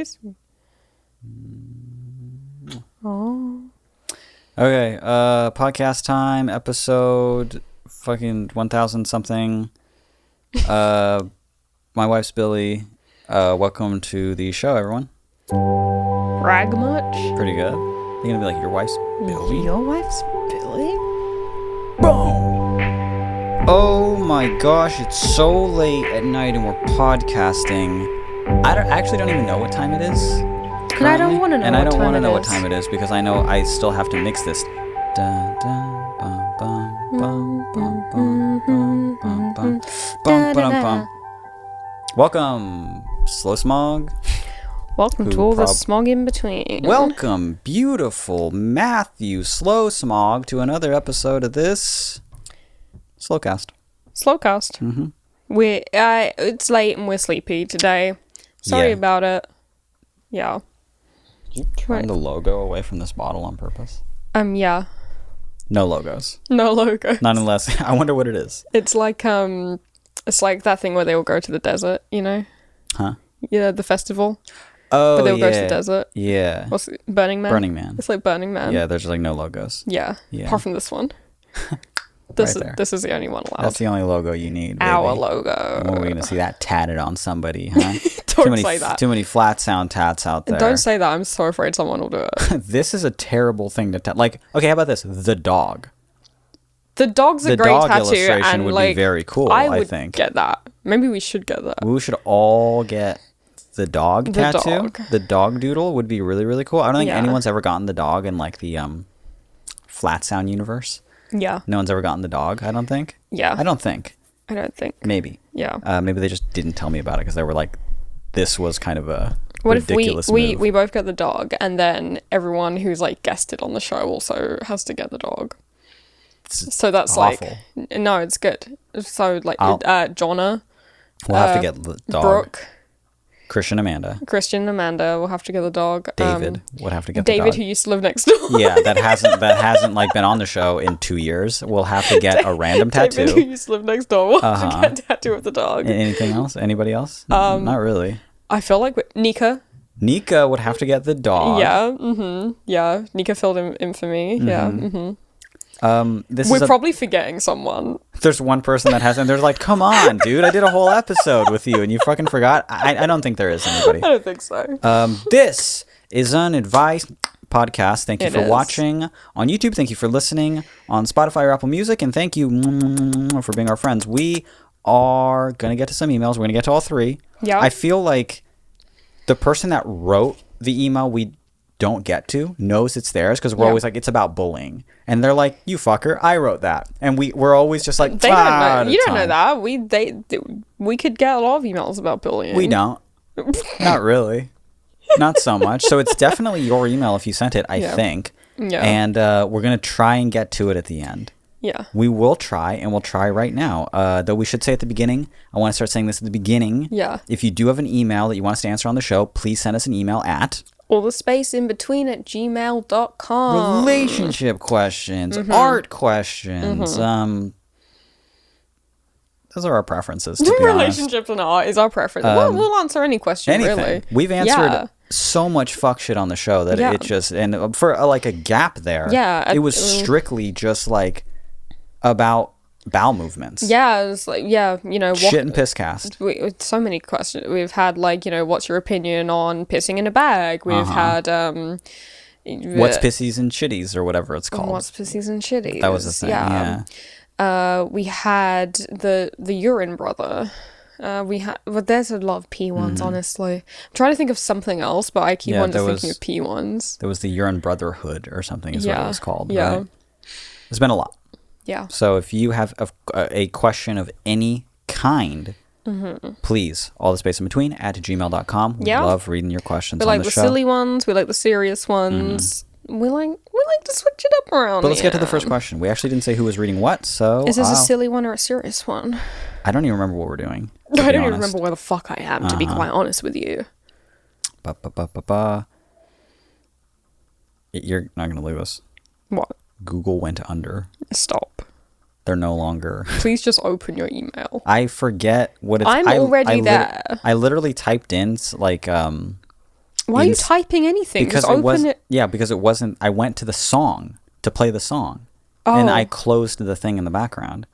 Kiss me. Oh. Okay, podcast time, episode fucking 1000 something. My wife's Billy. Welcome to the show, everyone. Brag much? Pretty good. You're gonna be like, your wife's Billy? Your wife's Billy? Boom! Oh my gosh, it's so late at night and we're podcasting. I actually don't even know what time it is. And I don't want to know and what I don't time want to it know what is. time it is because I know I still have to mix this. Dun, dun, bum, bum, bum, bum, bum, bum, bum, bum, bum, bum, bum. Welcome, Slow Smog. Welcome to all the smog in between. Welcome, beautiful Matthew Slow Smog, to another episode of this Slowcast. Slowcast. Mm-hmm. It's late and we're sleepy today. Sorry about it. Yeah. Did you turn the logo away from this bottle on purpose? Yeah. No logos. No logo. Not unless I wonder what it is. It's like that thing where they all go to the desert, you know? Huh? Yeah, the festival. Oh, but they'll go to the desert. Yeah. What's it? Burning Man? Burning Man. It's like Burning Man. Yeah, there's like no logos. Yeah. Yeah. Apart from this one. Right there. This is the only one allowed. That's the only logo you need, baby. Our logo. When are we going to see that tatted on somebody, huh? Don't say that. Too many flat sound tats out there. Don't say that. I'm so afraid someone will do it. This is a terrible thing to like, okay, how about this? The dog. The dog's a great dog tattoo. illustration and would like, be very cool, I think. Get that. Maybe we should get that. We should all get the dog tattoo. Dog. The dog doodle would be really, really cool. I don't think Yeah. anyone's ever gotten the dog in like the flat sound universe. Yeah. No one's ever gotten the dog, I don't think. Yeah. I don't think. I don't think. Maybe. Yeah. Maybe they just didn't tell me about it because they were like, this was kind of a What if ridiculous we move. both get the dog and then everyone who's like guested on the show also has to get the dog? So that's awful. like, no, it's good. So like, Jonna, We'll have to get the dog. Brooke, Christian and Amanda will have to get the dog. David would have to get the David, dog. who used to live next door. Yeah, that hasn't like been on the show in 2 years. We'll have to get a random tattoo. David, who used to live next door, will have to get a tattoo of the dog. Anything else? Anybody else? Not really. I feel like Nika. Nika would have to get the dog. Yeah. Mm-hmm. Yeah. Nika filled in for me. Mm-hmm. Yeah. Mm-hmm. We're probably forgetting someone. There's one person that hasn't. They're like, come on, dude. I did a whole episode with you and you fucking forgot. I don't think there is anybody. I don't think so. This is an advice podcast. Thank you for is. watching on YouTube. Thank you for listening on Spotify or Apple Music. And thank you for being our friends. We are going to get to some emails. We're going to get to all three. Yeah. I feel like the person that wrote the email we don't get to knows it's theirs because we're always like, it's about bullying. And they're like, you fucker, I wrote that. And we're always just like, They don't know. You don't know that. We could get a lot of emails about bullying. We don't. Not really. Not so much. So it's definitely your email if you sent it, I think. Yeah. And we're going to try and get to it at the end. Yeah. We will try, and we'll try right now. Though we should say at the beginning, I want to start saying this at the beginning. Yeah. If you do have an email that you want us to answer on the show, please send us an email at all the space in between at gmail.com. relationship questions, art questions. Those are our preferences, to be honest. Relationships and art is our preference. We'll answer any question, Anything. really. We've answered so much fuck shit on the show that it just, and for like a gap there, it was strictly just like about bowel movements. Yeah, it was like, shit and piss cast. So many questions. We've had like, what's your opinion on pissing in a bag? We've had, what's pissies and shitties or whatever it's called. What's pissies and shitties? That was the thing, yeah. We had the urine brother. There's a lot of P ones, honestly. I'm trying to think of something else, but I keep on just thinking of P ones. There was the urine brotherhood or something is what it was called. Yeah. Right? There's been a lot. Yeah. So if you have a question of any kind, please, all the space in between, at gmail.com. We love reading your questions on the show. We like the silly ones. We like the serious ones. We like to switch it up around. But let's get to the first question. We actually didn't say who was reading what, so... Is this a silly one or a serious one? I don't even remember what we're doing. I don't even remember where the fuck I am, to be quite honest with you. You're not going to believe us. What? Google went under. Stop. They're no longer... Please just open your email. I forget what it's... I'm already there. I literally typed in, like, Why are you typing anything? Because just open it. Yeah, because it wasn't. I went to the song to play the song, and I closed the thing in the background.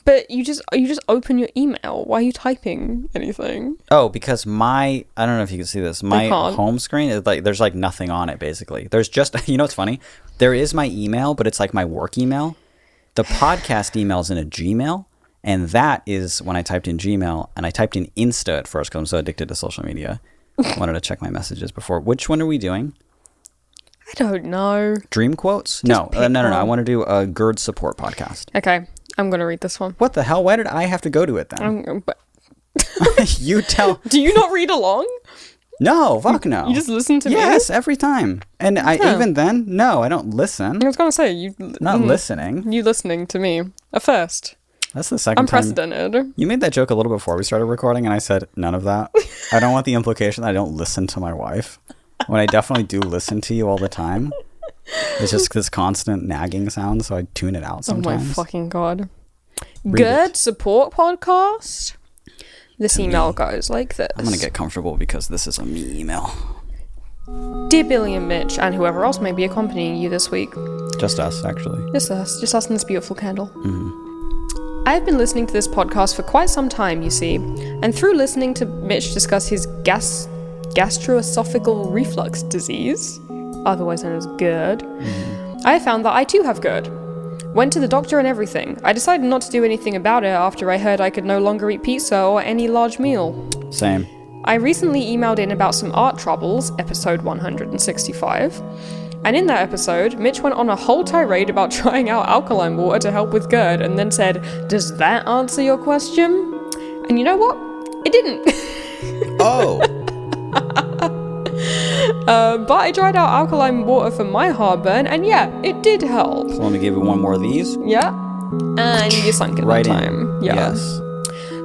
But you just open your email. Why are you typing anything? Oh, because I don't know if you can see this. My home screen is like there's like nothing on it basically. There's just what's funny? There is my email, but it's like my work email. The podcast email is in a Gmail, and that is when I typed in Gmail, and I typed in Insta at first because I'm so addicted to social media. I wanted to check my messages before. Which one are we doing? I don't know. Dream quotes? No. I want to do a GERD support podcast. Okay. I'm going to read this one. What the hell? Why did I have to go to it then? You tell. Do you not read along? No, fuck no. You just listen to me? Yes, every time. And even then, no, I don't listen. I was going to say, not listening. You listening to me. A first. That's the second time. Unprecedented. You made that joke a little before we started recording, and I said none of that. I don't want the implication that I don't listen to my wife. When I definitely do listen to you all the time. It's just this constant nagging sound, so I tune it out sometimes. Oh my fucking god. GERD support podcast? This email goes like this. I'm going to get comfortable because this is a me email. Dear Billy and Mitch, and whoever else may be accompanying you this week. Just us, actually. Just us and this beautiful candle. Mm-hmm. I have been listening to this podcast for quite some time, you see, and through listening to Mitch discuss his gastroesophageal reflux disease, otherwise known as GERD, I found that I too have GERD. Went to the doctor and everything. I decided not to do anything about it after I heard I could no longer eat pizza or any large meal. Same. I recently emailed in about some art troubles, episode 165, and in that episode, Mitch went on a whole tirade about trying out alkaline water to help with GERD, and then said, "Does that answer your question?" And you know what? It didn't. Oh. But I tried out alkaline water for my heartburn, and yeah, it did help. So let me give you one more of these. Yeah. And you sunk it right that time. Yeah. Yes.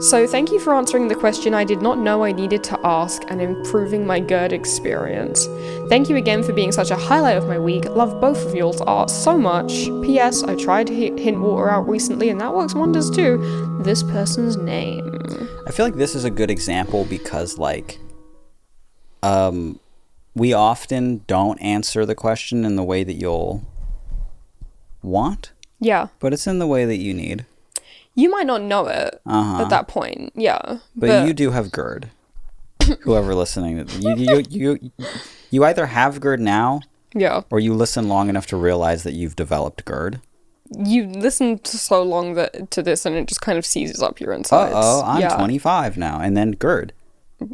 So thank you for answering the question I did not know I needed to ask and improving my GERD experience. Thank you again for being such a highlight of my week. Love both of y'all's art so much. P.S. I tried hint water out recently and that works wonders too. This person's name. I feel like this is a good example because we often don't answer the question in the way that you'll want. Yeah. But it's in the way that you need. You might not know it at that point, yeah. But you do have GERD. Whoever listening, you either have GERD now, yeah, or you listen long enough to realize that you've developed GERD. You listen to so long to this, and it just kind of seizes up your insides. I'm 25 now, and then GERD.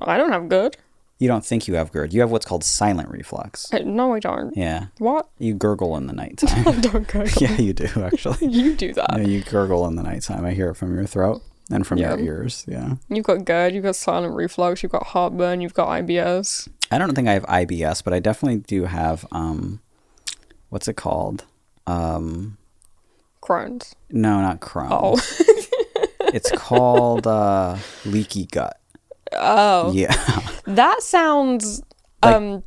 I don't have GERD. You don't think you have GERD. You have what's called silent reflux. No, I don't. Yeah. What? You gurgle in the nighttime. I don't gurgle. Yeah, you do, actually. You do that. Yeah, you gurgle in the nighttime. I hear it from your throat and from your ears. Yeah. You've got GERD, you've got silent reflux, you've got heartburn, you've got IBS. I don't think I have IBS, but I definitely do have, what's it called? Crohn's. No, not Crohn's. Oh. It's called leaky gut. Oh. Yeah. That sounds like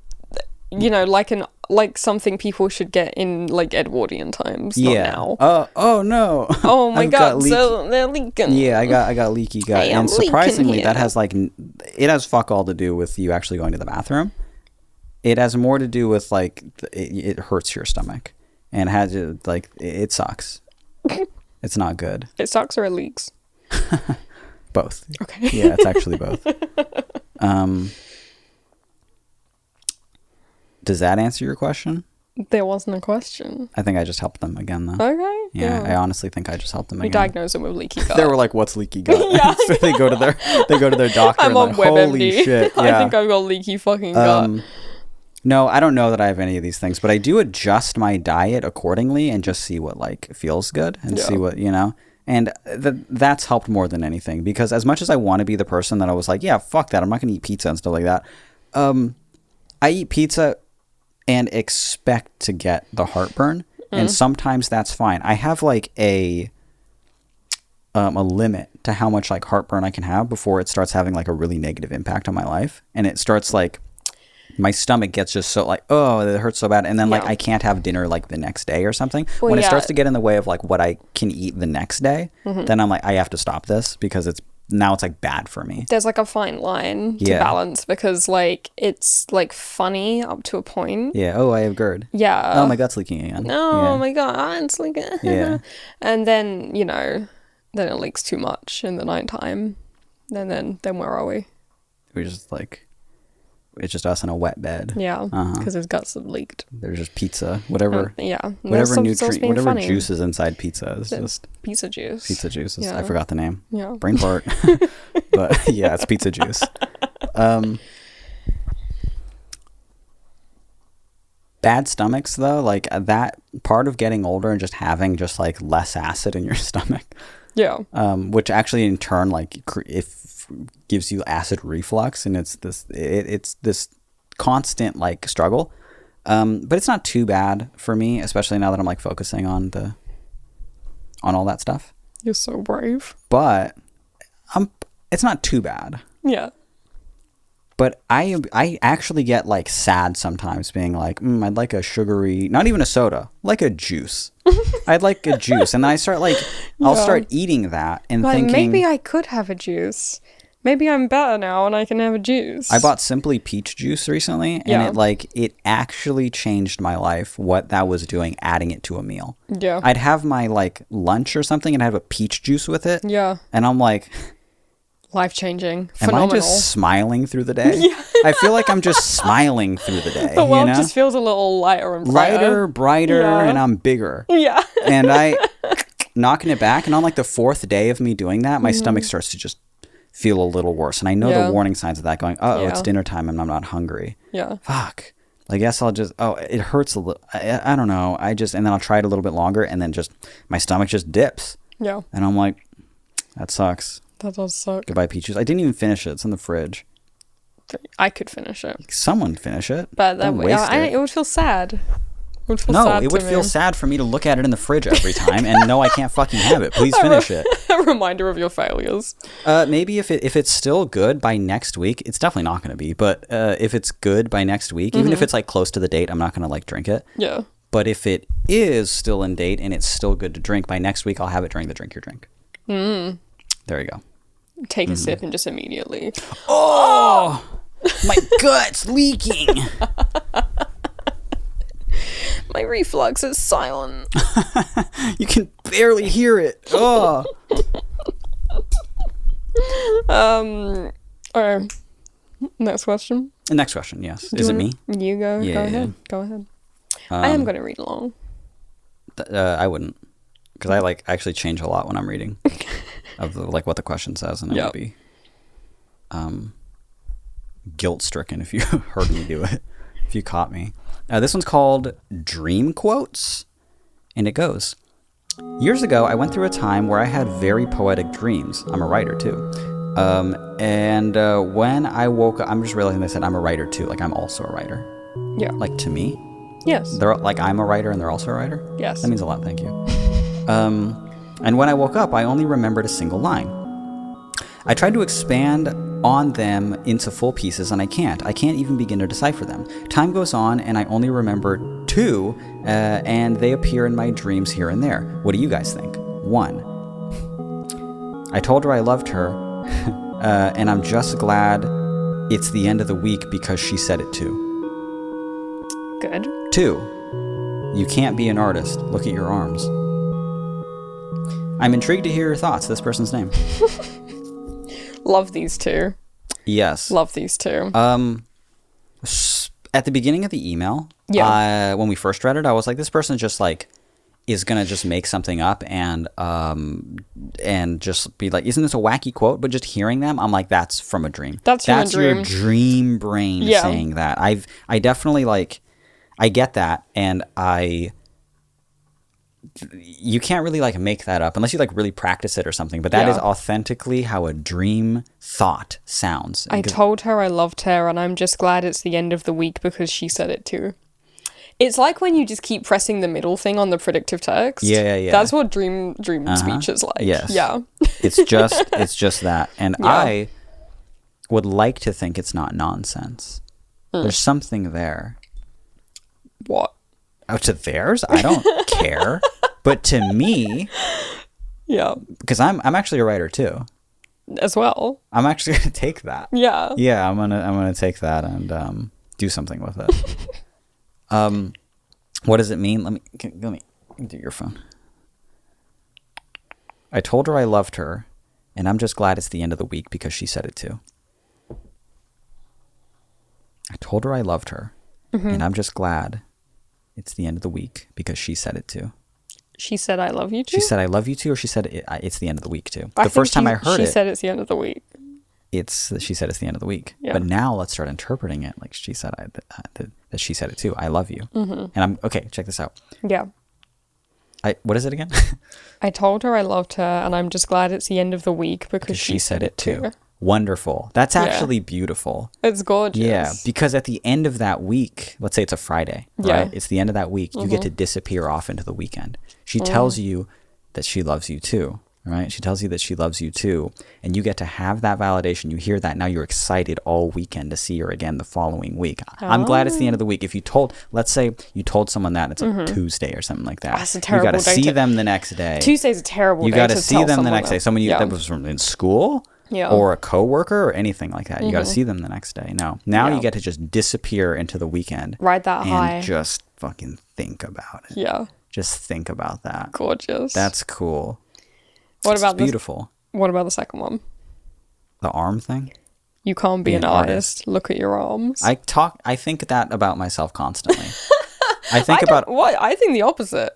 something people should get in like Edwardian times, not now. Oh no. Oh my god, so they're leaking. Yeah, I got leaky gut. Hey, and surprisingly that has it has fuck all to do with you actually going to the bathroom. It has more to do with it hurts your stomach and has it sucks. It's not good. It sucks or it leaks? Both. Okay. Yeah, it's actually both. Does that answer your question? There wasn't a question. I think I just helped them again, though. Okay. Yeah, I honestly think I just helped them again. We diagnosed them with leaky gut. They were like, "What's leaky gut?" Yeah. So they go to their doctor. I'm and on holy WebMD. shit! Yeah. I think I've got leaky fucking gut. No, I don't know that I have any of these things, but I do adjust my diet accordingly and just see what feels good and see what And that's helped more than anything, because as much as I want to be the person that I was like, yeah, fuck that, I'm not going to eat pizza and stuff like that. I eat pizza and expect to get the heartburn, and sometimes that's fine. I have a limit to how much heartburn I can have before it starts having a really negative impact on my life, and it starts my stomach gets just so oh, it hurts so bad, and then I can't have dinner the next day or something. When it starts to get in the way of what I can eat the next day, then I'm I have to stop this because it's now it's like bad for me. There's like a fine line to balance because like it's like funny up to a point. Yeah. Oh, I have GERD. Yeah. Oh, my gut's leaking again. Oh my god, it's leaking. Yeah. And then, you know, then it leaks too much in the nighttime. And then where are we? We're just like, it's just us in a wet bed. Yeah, because his guts have leaked. There's just pizza, whatever. Whatever whatever juice is inside pizza is just pizza juice. Pizza juice. I forgot the name. Yeah. Brain fart. But yeah, it's pizza juice. Bad stomachs though, like that part of getting older and just having just like less acid in your stomach. Yeah. Which actually in turn like gives you acid reflux, and it's this constant like struggle. But it's not too bad for me, especially now that I'm like focusing on all that stuff. You're so brave. But it's not too bad. Yeah. But I actually get like sad sometimes being like, I'd like a sugary, not even a soda, like a juice. I'd like a juice. And then I start like, I'll start eating that and like, thinking. Maybe I could have a juice. Maybe I'm better now and I can have a juice. I bought Simply Peach juice recently, and it actually changed my life, what that was doing, adding it to a meal. Yeah. I'd have my like lunch or something and have a peach juice with it. Yeah. And I'm like, life-changing. Phenomenal. Am I just smiling through the day? Yeah. I feel like I'm just smiling through the day. The world just feels a little lighter and brighter. Brighter, and I'm bigger. Yeah. And I knocking it back, and on like the fourth day of me doing that, my stomach starts to just feel a little worse. And I know the warning signs of that going, it's dinner time and I'm not hungry. Yeah. Fuck. I guess I'll just, it hurts a little. I don't know. And then I'll try it a little bit longer, and then just, my stomach just dips. Yeah. And I'm like, that sucks. That does suck. Goodbye, peaches. I didn't even finish it. It's in the fridge. I could finish it. Someone finish it. But it would feel sad. It would feel sad for me to look at it in the fridge every time and know I can't fucking have it. Please finish it. A reminder of your failures. Maybe if it's still good by next week, it's definitely not going to be. But if it's good by next week, even if it's like close to the date, I'm not going to like drink it. Yeah. But if it is still in date and it's still good to drink by next week, I'll have it during the drink your drink. There you go. Take a sip and just immediately. Oh, my gut's leaking. My reflux is silent. You can barely hear it. Oh. Alright. Next question. Next question, yes. Is it me? You go. Yeah, go ahead. Go ahead. I am going to read along. I wouldn't, because I like actually change a lot when I'm reading of like what the question says, and it would be guilt stricken if you heard me do it, if you caught me. This one's called Dream Quotes, and it goes, years ago, I went through a time where I had very poetic dreams. I'm a writer too. And when I woke up, I'm just realizing they said I'm a writer too. Like I'm also a writer. Yeah. Like to me. Yes. They're like, I'm a writer and they're also a writer. Yes. That means a lot. Thank you. And when I woke up, I only remembered a single line. I tried to expand on them into full pieces, and I can't. I can't even begin to decipher them. Time goes on, and I only remember two, and they appear in my dreams here and there. What do you guys think? 1. I told her I loved her, and I'm just glad it's the end of the week because she said it too. Good. 2. You can't be an artist. Look at your arms. I'm intrigued to hear your thoughts. This person's name. Love these two. Yes. Love these two. At the beginning of the email, when we first read it, I was like, this person just like is gonna just make something up and just be like, isn't this a wacky quote? But just hearing them, I'm like, that's from a dream. That's your dream brain saying that. I definitely like, I get that, and you can't really like make that up unless you like really practice it or something, but that is authentically how a dream thought sounds. I told her I loved her, and I'm just glad it's the end of the week because she said it too. It's like when you just keep pressing the middle thing on the predictive text. Yeah. That's what dream speech is like. Yes. Yeah. It's just that. And I would like to think it's not nonsense. There's something there. What? Oh, to theirs? I don't care. But to me, because I'm actually a writer too. as well. I'm actually gonna take that. Yeah. Yeah, I'm gonna take that and do something with it. What does it mean? Let me do your phone. I told her I loved her, and I'm just glad it's the end of the week because she said it too. I told her I loved her, and I'm just glad it's the end of the week because she said it too. She said, I love you too? She said, I love you too, or she said, it's the end of the week too. The first time I heard she it, said it's the end of the week. she said it's the end of the week. Yeah. But now let's start interpreting it like she said that she said it too. I love you. And I'm, okay, check this out. Yeah. What is it again? I told her I loved her, and I'm just glad it's the end of the week because she said it too. Wonderful. That's actually beautiful. It's gorgeous. Yeah, because at the end of that week, let's say it's a Friday, right? It's the end of that week. You get to disappear off into the weekend. She tells you that she loves you too, right? She tells you that she loves you too, and you get to have that validation. You hear that. Now you're excited all weekend to see her again the following week. I'm glad it's the end of the week. If you let's say you told someone that, and it's a Tuesday or something like that. That's a terrible You got to day see them the next day. Tuesday's a terrible day. You got to see them the next day. Someone that was from in school. Yeah. Or a coworker or anything like that. You got to see them the next day. No. Now you get to just disappear into the weekend. Ride that high. And just fucking think about it. Yeah. Just think about that. Gorgeous. That's cool. What about beautiful. What about the second one? The arm thing? You can't be an artist. Look at your arms. I think that about myself constantly. I think I think the opposite.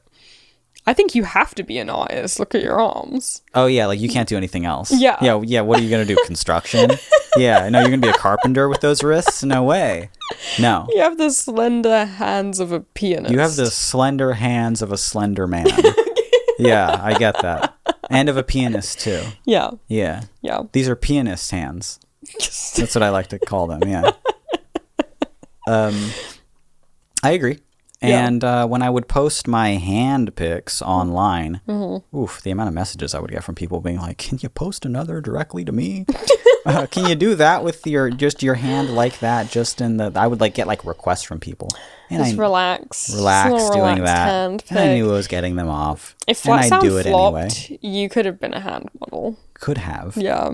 I think you have to be an artist. Look at your arms. Oh, yeah, like you can't do anything else. Yeah. Yeah, what are you going to do? Construction? Yeah, no, you're going to be a carpenter with those wrists? No way. No. You have the slender hands of a pianist. You have the slender hands of a slender man. Yeah, I get that. And of a pianist, too. Yeah. Yeah. Yeah. These are pianist hands. That's what I like to call them, yeah. I agree. And when I would post my hand pics online, the amount of messages I would get from people being like, can you post another directly to me? Can you do that with your hand like that? Just in I would get requests from people. And just relax doing that. Hand and I knew I was getting them off. If Flat Sound do it flopped, anyway. You could have been a hand model. Could have. Yeah.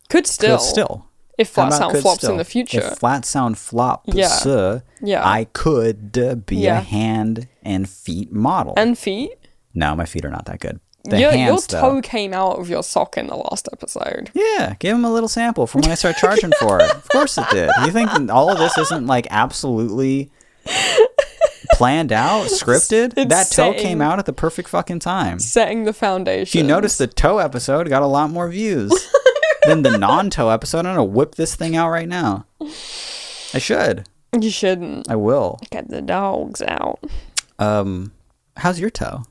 Could still. If Flat Sound flops in the future. If Flat Sound flops, I could be a hand and feet model. And feet? No, my feet are not that good. Your toe came out of your sock in the last episode. Yeah, give him a little sample from when I started charging for it. Of course it did. You think all of this isn't absolutely planned out, scripted? That toe came out at the perfect fucking time. Setting the foundation. If you notice, the toe episode got a lot more views than the non-toe episode. I'm gonna whip this thing out right now. I should. You shouldn't. I will. Get the dogs out. How's your toe?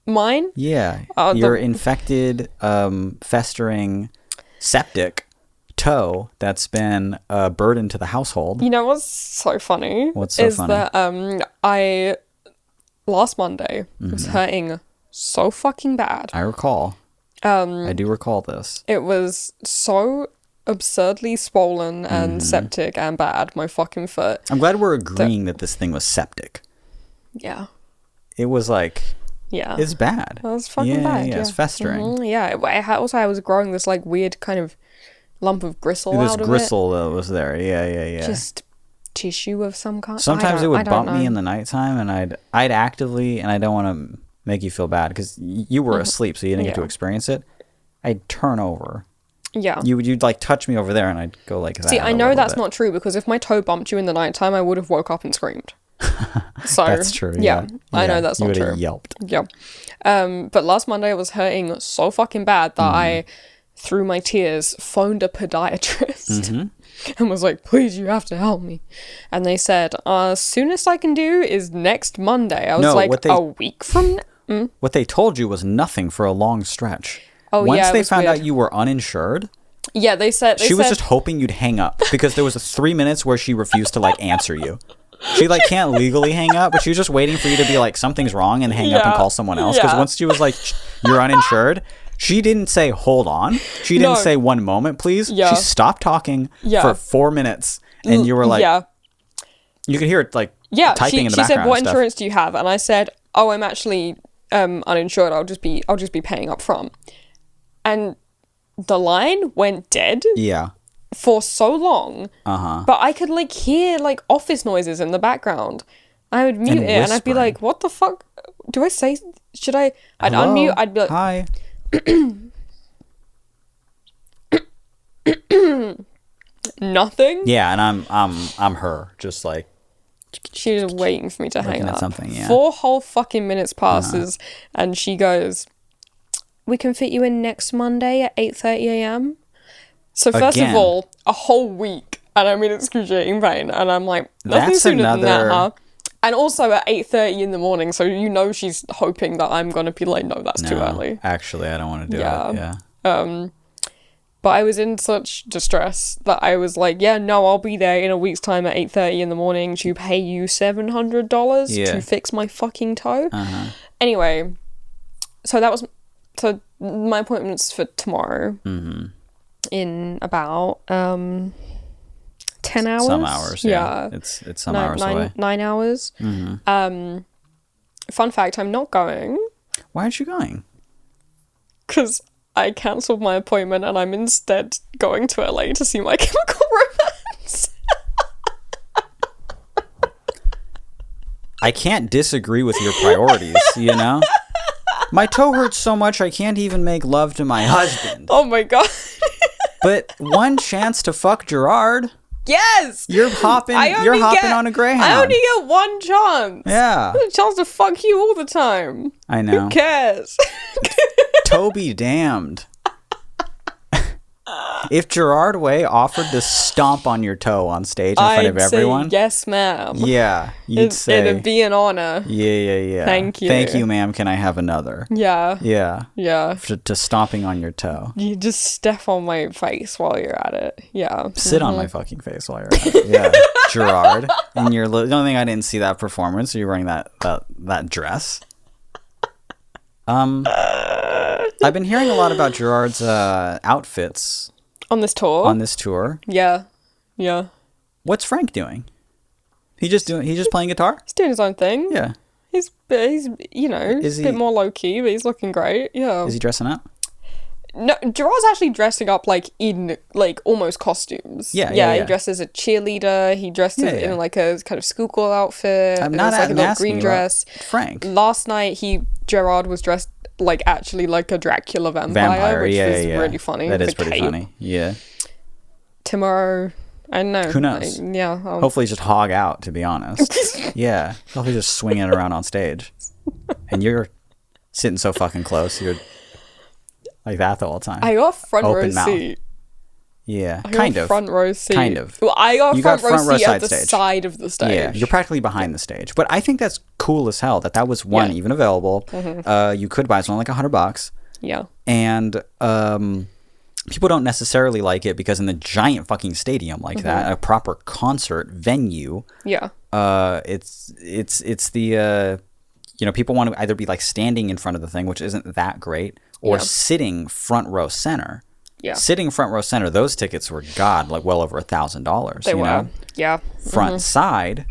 Mine? Yeah. Your infected, festering, septic toe that's been a burden to the household. You know what's so funny? What's so funny? Is that I last Monday was hurting so fucking bad. I recall. I do recall this. It was so absurdly swollen and septic and bad, my fucking foot. I'm glad we're agreeing that this thing was septic. Yeah. It was yeah. It's bad. It was fucking bad. Yeah, it's festering. Yeah. Also, I was growing this weird kind of lump of gristle out of it. This gristle that was there. Yeah. Just tissue of some kind. Sometimes it would bump me in the nighttime, and I'd actively, and I don't want to make you feel bad because you were asleep, so you didn't get to experience it. I'd turn over. Yeah. You'd touch me over there, and I'd go that. See, I know that's not true because if my toe bumped you in the nighttime, I would have woke up and screamed. So that's true. Yeah. I know that's not true. You would have yelped. Yeah. But last Monday I was hurting so fucking bad that I, through my tears, phoned a podiatrist and was like, please, you have to help me. And they said, soonest I can do is next Monday. I was a week from now? What they told you was nothing for a long stretch. Oh, Once they was found weird. out you were uninsured, yeah, they said she was just hoping you'd hang up because there was 3 minutes where she refused to answer you. She can't legally hang up, but she was just waiting for you to be something's wrong and hang up and call someone else. Because once she was you're uninsured, she didn't say hold on. She didn't say 1 moment, please. Yeah. She stopped talking for 4 minutes, and you were you could hear it typing in the background. She said, "What insurance do you have?" And I said, "Oh, I'm actually uninsured. I'll just be paying up front." And the line went dead Yeah. for so long. But I could like hear like office noises in the background. I would mute it and I'd be like, what the fuck? Do I say, should I? I'd Hello? unmute, I'd be like, hi. nothing. Yeah, and I'm her, just like She was waiting for me to hang looking at up. something, yeah. 4 whole fucking minutes passes and she goes, we can fit you in next Monday at 8:30 a.m. So first Again. of all, a whole week and I'm in excruciating pain and I'm like, nothing That's sooner than that, another- huh? And also at 8:30 in the morning, so you know she's hoping that I'm gonna be like, no, that's too early. Actually, I don't want to do Yeah. it. Yeah. But I was in such distress that I was like, yeah, no, I'll be there in a week's time at 8:30 in the morning to pay you $700 to fix my fucking toe. Anyway, so my appointment's for tomorrow in about 10 hours. Some hours. Yeah. It's some hours away. 9 hours. Fun fact, I'm not going Why aren't you going? because I cancelled my appointment and I'm instead going to LA to see My Chemical Romance. I can't disagree with your priorities, you know? My toe hurts so much I can't even make love to my husband. Oh my god. But one chance to fuck Gerard. Yes! You're hopping on a Greyhound. I only get one chance. Yeah. A chance to fuck you all the time. I know. Who cares? Toby damned. If Gerard Way offered to stomp on your toe on stage in front of everyone, say, yes, ma'am. yeah, you'd say, it'd be an honor. yeah. Thank you. Thank you, ma'am. Can I have another? Yeah. Yeah. To stomping on your toe. You just step on my face while you're at it. Yeah. Sit on my fucking face while you're at it. Yeah. Gerard. And the only thing I didn't see that performance, you're wearing that dress. I've been hearing a lot about Gerard's outfits On this tour? on this tour. Yeah. What's Frank doing? He's just playing guitar? He's doing his own thing. Yeah. He's you know, Is a bit he- more low key, but he's looking great. Yeah. Is he dressing up? No, Gerard's actually dressing up like in like almost costumes. Yeah. He dressed as a cheerleader. He dressed Yeah. in like a kind of schoolgirl outfit. I'm It not was, like a little asking green you dress. about Frank. Last night Gerard was dressed like actually like a Dracula vampire, which was really funny. That with is a pretty cape. funny. Yeah. Tomorrow, I don't know. Who knows? Yeah. Hopefully just hog out, to be honest. Yeah. Hopefully just swinging it around on stage. And you're sitting so fucking close. You're like that the whole time. I got front row Open mouth. seat. Yeah. I Kind got of. front row seat. Kind of. Well, I got You front got row front row seat at the side stage. side of the stage. Yeah, you're practically behind the stage. But I think that's cool as hell that was one even available. You could buy it. It's only like $100. Yeah. And people don't necessarily like it because in the giant fucking stadium like that, a proper concert venue, Yeah. it's the people want to either be like standing in front of the thing, which isn't that great, or sitting front row center. Yeah. Sitting front row center, those tickets were like well over $1,000. They were. Know? Yeah. Front side,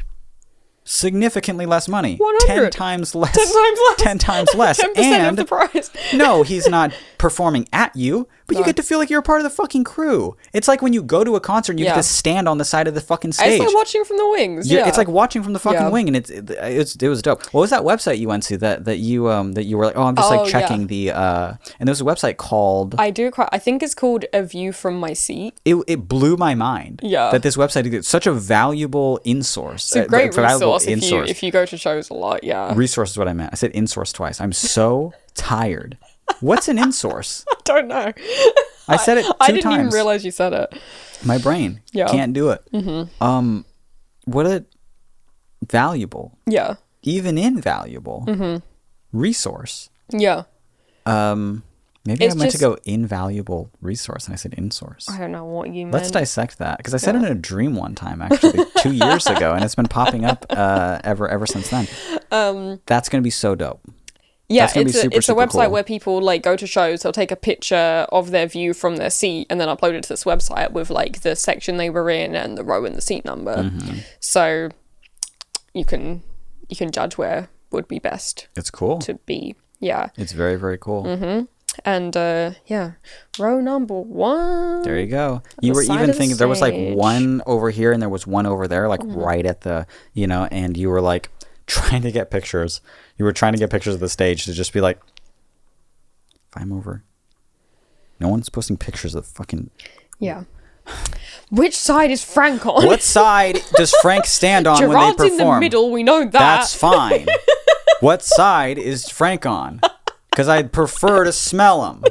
significantly less money. 100. 10 times less. 10 times less. 10 times less. 10% and of the price. no, he's not performing at you, but you get to feel like you're a part of the fucking crew. It's like when you go to a concert and you get to stand on the side of the fucking stage. It's like watching from the wings. It's like watching from the fucking Yeah. wing, and it was dope. What was that website you went to that you were like, oh, I'm just like checking the and there was a website called I think it's called A View from My Seat. it blew my mind. Yeah. That this website is such a valuable in-source. It's a great resource if you go to shows a lot. Yeah. Resource is what I meant. I said in-source twice. I'm so tired. What's an in-source? I don't know. I said it 2 times. I didn't even realize you said it. My brain can't do it. What a valuable, even invaluable resource. Yeah. Maybe It's I meant just- to go invaluable resource, and I said in-source. I don't know what you meant. Let's dissect that, because I said it in a dream one time, actually, 2 years ago, and it's been popping up ever since then. That's gonna be so dope. Yeah, That's gonna be super, it's a super website cool. where people like go to shows, they'll take a picture of their view from their seat and then upload it to this website with like the section they were in and the row and the seat number. So you can judge where would be best It's cool. to be. Yeah. It's very, very cool. And yeah, row number 1. There you go. You were even thinking there was like one over here and there was one over there, like right at the, and you were like trying to get pictures. You were trying to get pictures of the stage to just be like, if I'm over, no one's posting pictures of fucking. Yeah. Which side is Frank on? What side does Frank stand on when they Gerard's perform? in the middle, we know that. That's fine. What side is Frank on? Because I'd prefer to smell him.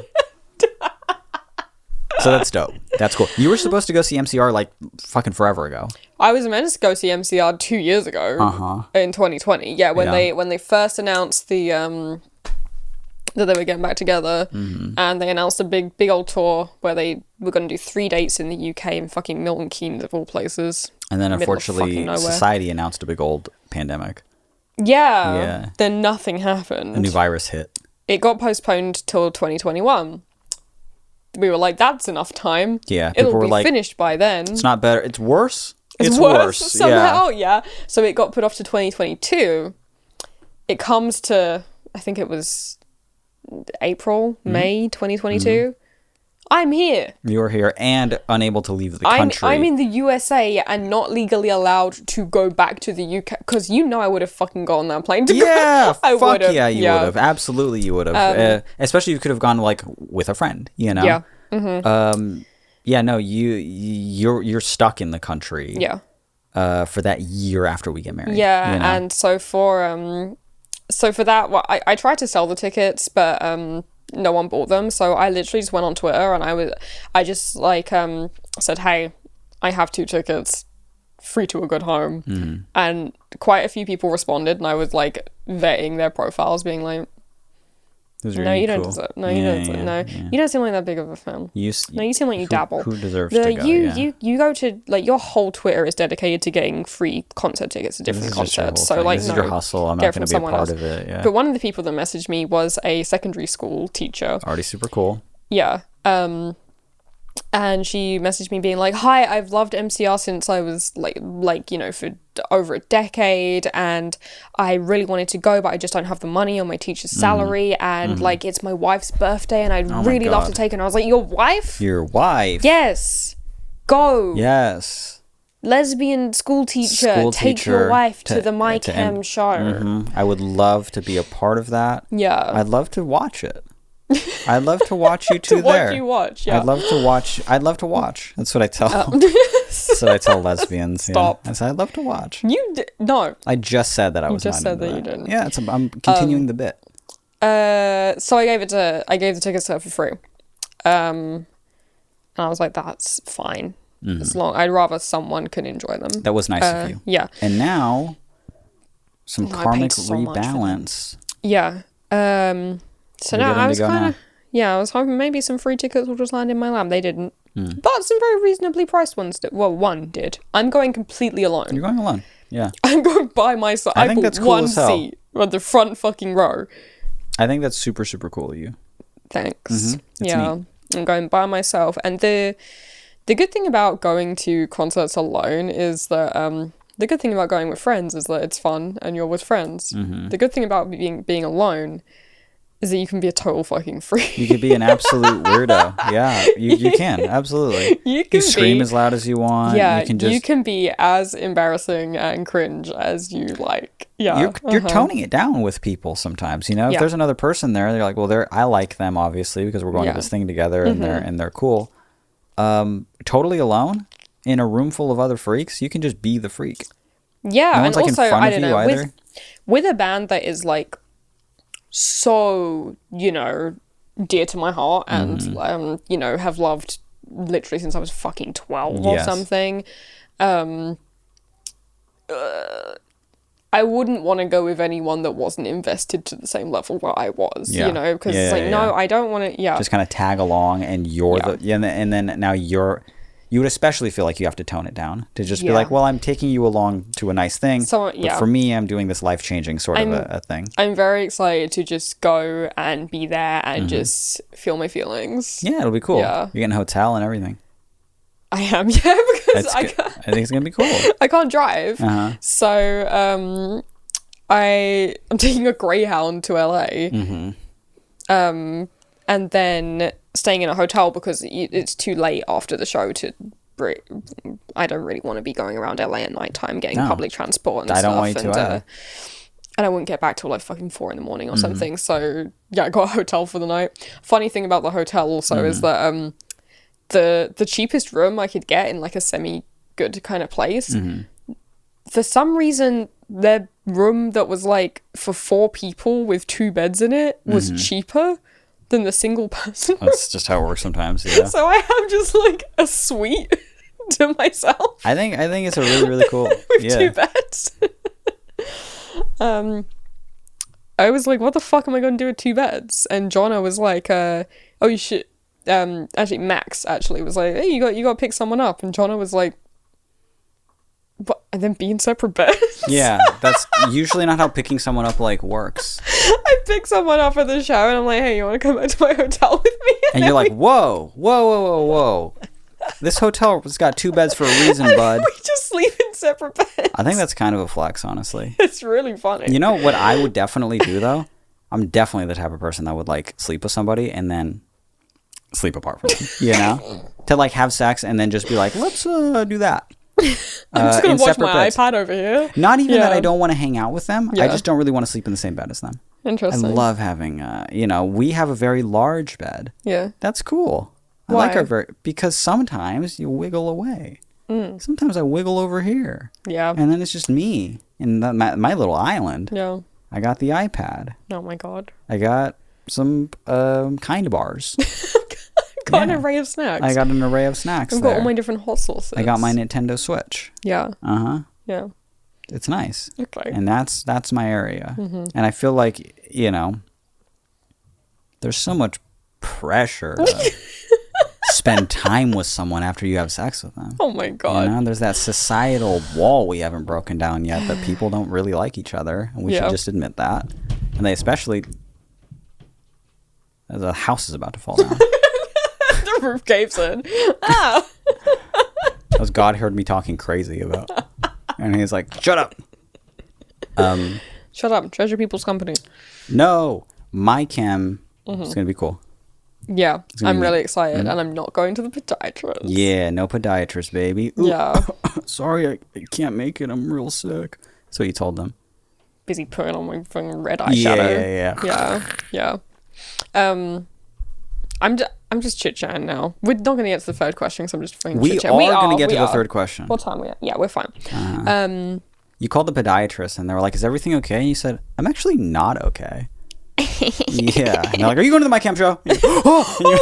So that's dope. That's cool. You were supposed to go see MCR like fucking forever ago. I was meant to go see MCR 2 years ago in 2020. Yeah, when they first announced the that they were getting back together, and they announced a big old tour where they were going to do 3 dates in the UK in fucking Milton Keynes of all places. And then unfortunately, society announced a big old pandemic. Yeah. Then nothing happened. A new virus hit. It got postponed till 2021. We were like, that's enough time. Yeah. It'll be finished by then. It's not better. It's worse. It's worse. Somehow, yeah. So it got put off to 2022. It comes to, I think it was April, May 2022. I'm here. You're here and unable to leave the country. I'm in the USA and not legally allowed to go back to the UK because I would have fucking got on that plane to go. You would have. Absolutely, you would have. Especially if you could have gone like with a friend. Yeah. No, you're stuck in the country. Yeah. For that year after we get married. Yeah, and so for that, well, I tried to sell the tickets, but no one bought them, so I literally just went on Twitter and I just said, hey, I have 2 tickets, free to a good home, and quite a few people responded, and I was like vetting their profiles, being like, no, you don't deserve. No, you don't deserve. No, you don't seem like that big of a fan. You seem like you dabble. Who deserves to go? You go to your whole Twitter is dedicated to getting free concert tickets to different concerts. So this is your hustle. I'm not going to be a part of it. Yeah. But one of the people that messaged me was a secondary school teacher. Already super cool. Yeah. And she messaged me being like, hi, I've loved MCR since I was for over a decade, and I really wanted to go, but I just don't have the money on my teacher's salary, and it's my wife's birthday, and I'd really love to take her. And I was like, your wife? Your wife? Yes. Go. Yes. Lesbian school teacher, take your wife to the My Chem show. I would love to be a part of that. Yeah. I'd love to watch it. I'd love to watch you two there. You watch, yeah. I'd love to watch. That's what I tell. That's what I tell lesbians. Stop. Yeah. I said I'd love to watch. No. I just said that I was. You just said that you didn't. Yeah, I'm continuing the bit. So I gave the tickets to her for free. And I was like, that's fine. As long, I'd rather someone can enjoy them. That was nice of you. Yeah. And now, some karmic rebalance. Yeah. So now I was kind of, I was hoping maybe some free tickets will just land in my lap. They didn't. But some very reasonably priced ones did. Well, one did. I'm going completely alone. You're going alone. Yeah. I'm going by myself. I think that's cool as hell. Seat on the front fucking row. I think that's super, super cool of you. Thanks. Yeah. Neat. I'm going by myself. And the good thing about going to concerts alone is that the good thing about going with friends is that it's fun and you're with friends. The good thing about being alone is that you can be a total fucking freak. You could be an absolute weirdo. Yeah, you can. Absolutely. You scream as loud as you want. Yeah, you can be as embarrassing and cringe as you like. Yeah. You're toning it down with people sometimes, If there's another person there, they're like, well, I like them, obviously, because we're going to this thing together and they're cool. Totally alone in a room full of other freaks, you can just be the freak. Yeah, no one's, and like, also, in front I of don't you know, either. with a band that is like so, dear to my heart and, have loved literally since I was fucking 12 or something. I wouldn't want to go with anyone that wasn't invested to the same level that I was, because no, I don't want to, just kind of tag along and you're and then now you would especially feel like you have to tone it down to just be like, well, I'm taking you along to a nice thing. So, but for me, I'm doing this life-changing sort of a thing. I'm very excited to just go and be there and just feel my feelings. Yeah, it'll be cool. Yeah. You're getting a hotel and everything. I am, because I think it's going to be cool. I can't drive. So, I'm taking a Greyhound to LA. and then staying in a hotel because it's too late after the show to. I don't really want to be going around LA at night time getting public transport and stuff. I don't want you to either. And I wouldn't get back till like fucking 4 a.m. or something. So yeah, I got a hotel for the night. Funny thing about the hotel also is that the cheapest room I could get in like a semi-good kind of place, for some reason their room that was like for 4 people with 2 beds in it was cheaper than the single person room. That's just how it works sometimes, yeah. So I have just like a suite to myself. I think it's a really, really cool with 2 beds. I was like, what the fuck am I going to do with 2 beds? And Jonna was like, oh, you should, actually Max actually was like, hey, you got to pick someone up. And Jonna was like, what? And then be in separate beds? Yeah, that's usually not how picking someone up like works. I pick someone up at the show and I'm like, hey, you want to come back to my hotel with me? And you're like, whoa. This hotel has got 2 beds for a reason, bud. We just sleep in separate beds. I think that's kind of a flex, honestly. It's really funny. You know what I would definitely do, though? I'm definitely the type of person that would, like, sleep with somebody and then sleep apart from them, you know? To, like, have sex and then just be like, let's do that. I'm just going to watch my beds. iPad over here. Not even that I don't want to hang out with them. I just don't really want to sleep in the same bed as them. Interesting. I love having, we have a very large bed. Yeah. That's cool. Why? I like our because sometimes you wiggle away. Sometimes I wiggle over here. Yeah. And then it's just me in my little island. Yeah. I got the iPad. Oh my god. I got some kind bars. Got an array of snacks. I got an array of snacks. I've got all my different hot sauces. I got my Nintendo Switch. Yeah. Yeah. It's nice. Okay. And that's my area. And I feel like, there's so much pressure to spend time with someone after you have sex with them. Oh my god. There's that societal wall we haven't broken down yet that people don't really like each other, and we should just admit that. And they especially, the house is about to fall down. The roof caves in. Ah. Because God heard me talking crazy about, and he's like, "Shut up." Shut up. Treasure people's company. No, my chem is gonna be cool. Yeah, I'm really excited, and I'm not going to the podiatrist. Yeah, no podiatrist, baby. Ooh. Yeah. Sorry, I can't make it. I'm real sick. That's what you told them. Busy putting on my fucking red eyeshadow. Yeah. I'm just chit-chatting now. We're not going to get to the third question, because I'm just fucking chit-chatting. We are going to get to the third question. What time are we at? Yeah, we're fine. You called the podiatrist, and they were like, is everything okay? And you said, I'm actually not okay. Yeah. And they're like, are you going to the My Camp show? And you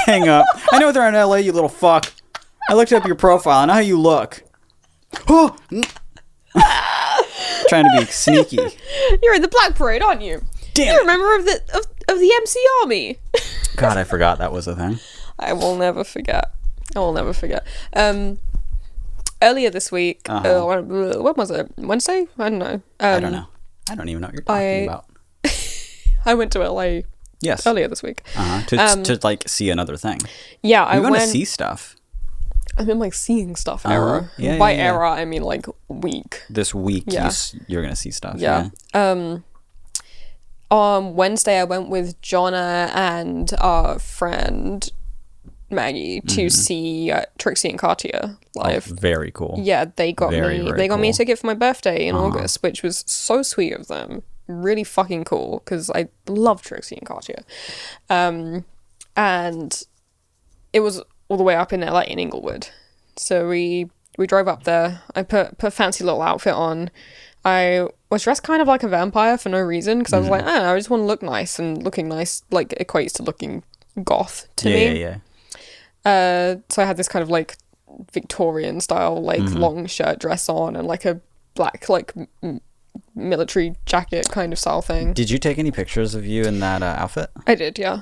hang up. I know they're in LA, you little fuck. I looked up your profile. I know how you look. Oh! Trying to be sneaky. You're in the Black Parade, aren't you? Damn. You're a member of the MC Army. God, I forgot that was a thing. I will never forget. Earlier this week, when was it? Wednesday? I don't know. I don't know. I don't even know what you're talking about. I went to LA. Yes. Earlier this week. To like see another thing. Yeah, I went to see stuff. I mean, like seeing stuff. Error. Yeah, by error, I mean like week. This week, you're gonna see stuff. Yeah. On Wednesday, I went with Jonna and our friend Maggie to see Trixie and Katya live. Oh, very cool. Yeah, they got me a ticket for my birthday in August, which was so sweet of them. Really fucking cool, because I love Trixie and Katya. And it was all the way up in LA in Inglewood. So we drove up there. I put a fancy little outfit on. I was dressed kind of like a vampire for no reason, because I was like, I don't know, I just want to look nice, and looking nice like equates to looking goth to me. Yeah. So I had this kind of like Victorian style like long shirt dress on, and like a black like military jacket kind of style thing. Did you take any pictures of you in that outfit? I did, yeah.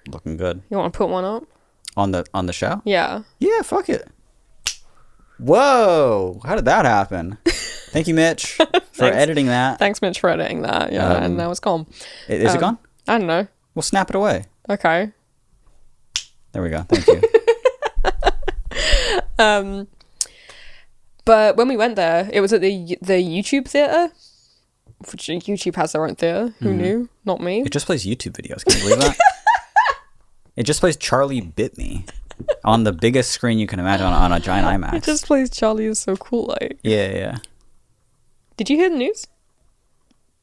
Looking good. You want to put one up? On the show? Yeah. Yeah, fuck it. Whoa, how did that happen? Thank you, Mitch, for editing that. Thanks, Mitch, for editing that. Yeah, and now it's gone. Is it gone? I don't know. We'll snap it away. Okay. There we go. Thank you. But when we went there, it was at the YouTube theater, which YouTube has their own theater. Who knew? Not me. It just plays YouTube videos. Can you believe that? It just plays Charlie Bit Me on the biggest screen you can imagine on a giant IMAX. It just plays Charlie is so cool. Like, Yeah. did you hear the news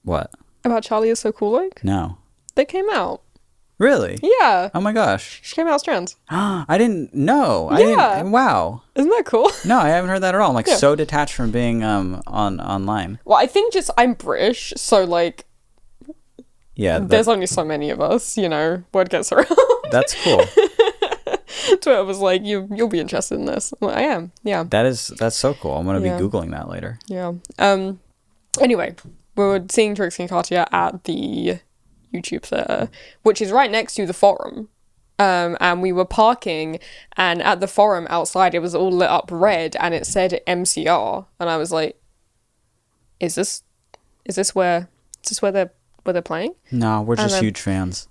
What? about Charlie is so cool? Like, No. they came out. Really? Yeah. Oh my gosh. She came out as trans. I didn't know. Yeah. Wow. Isn't that cool? No, I haven't heard that at all. I'm like Yeah. so detached from being online. Well, I think just I'm British, so like Yeah. there's only so many of us, you know, word gets around. That's cool. Twitter was like, you'll be interested in this. I'm like, I am, yeah. That's so cool. I'm gonna Yeah. be Googling that later. Yeah. Anyway, we were seeing Trixie and Katya at the YouTube Theatre, which is right next to the Forum. And we were parking, and at the Forum outside, it was all lit up red, and it said MCR, and I was like, "Is this where they're playing?" No, we're just then- huge fans.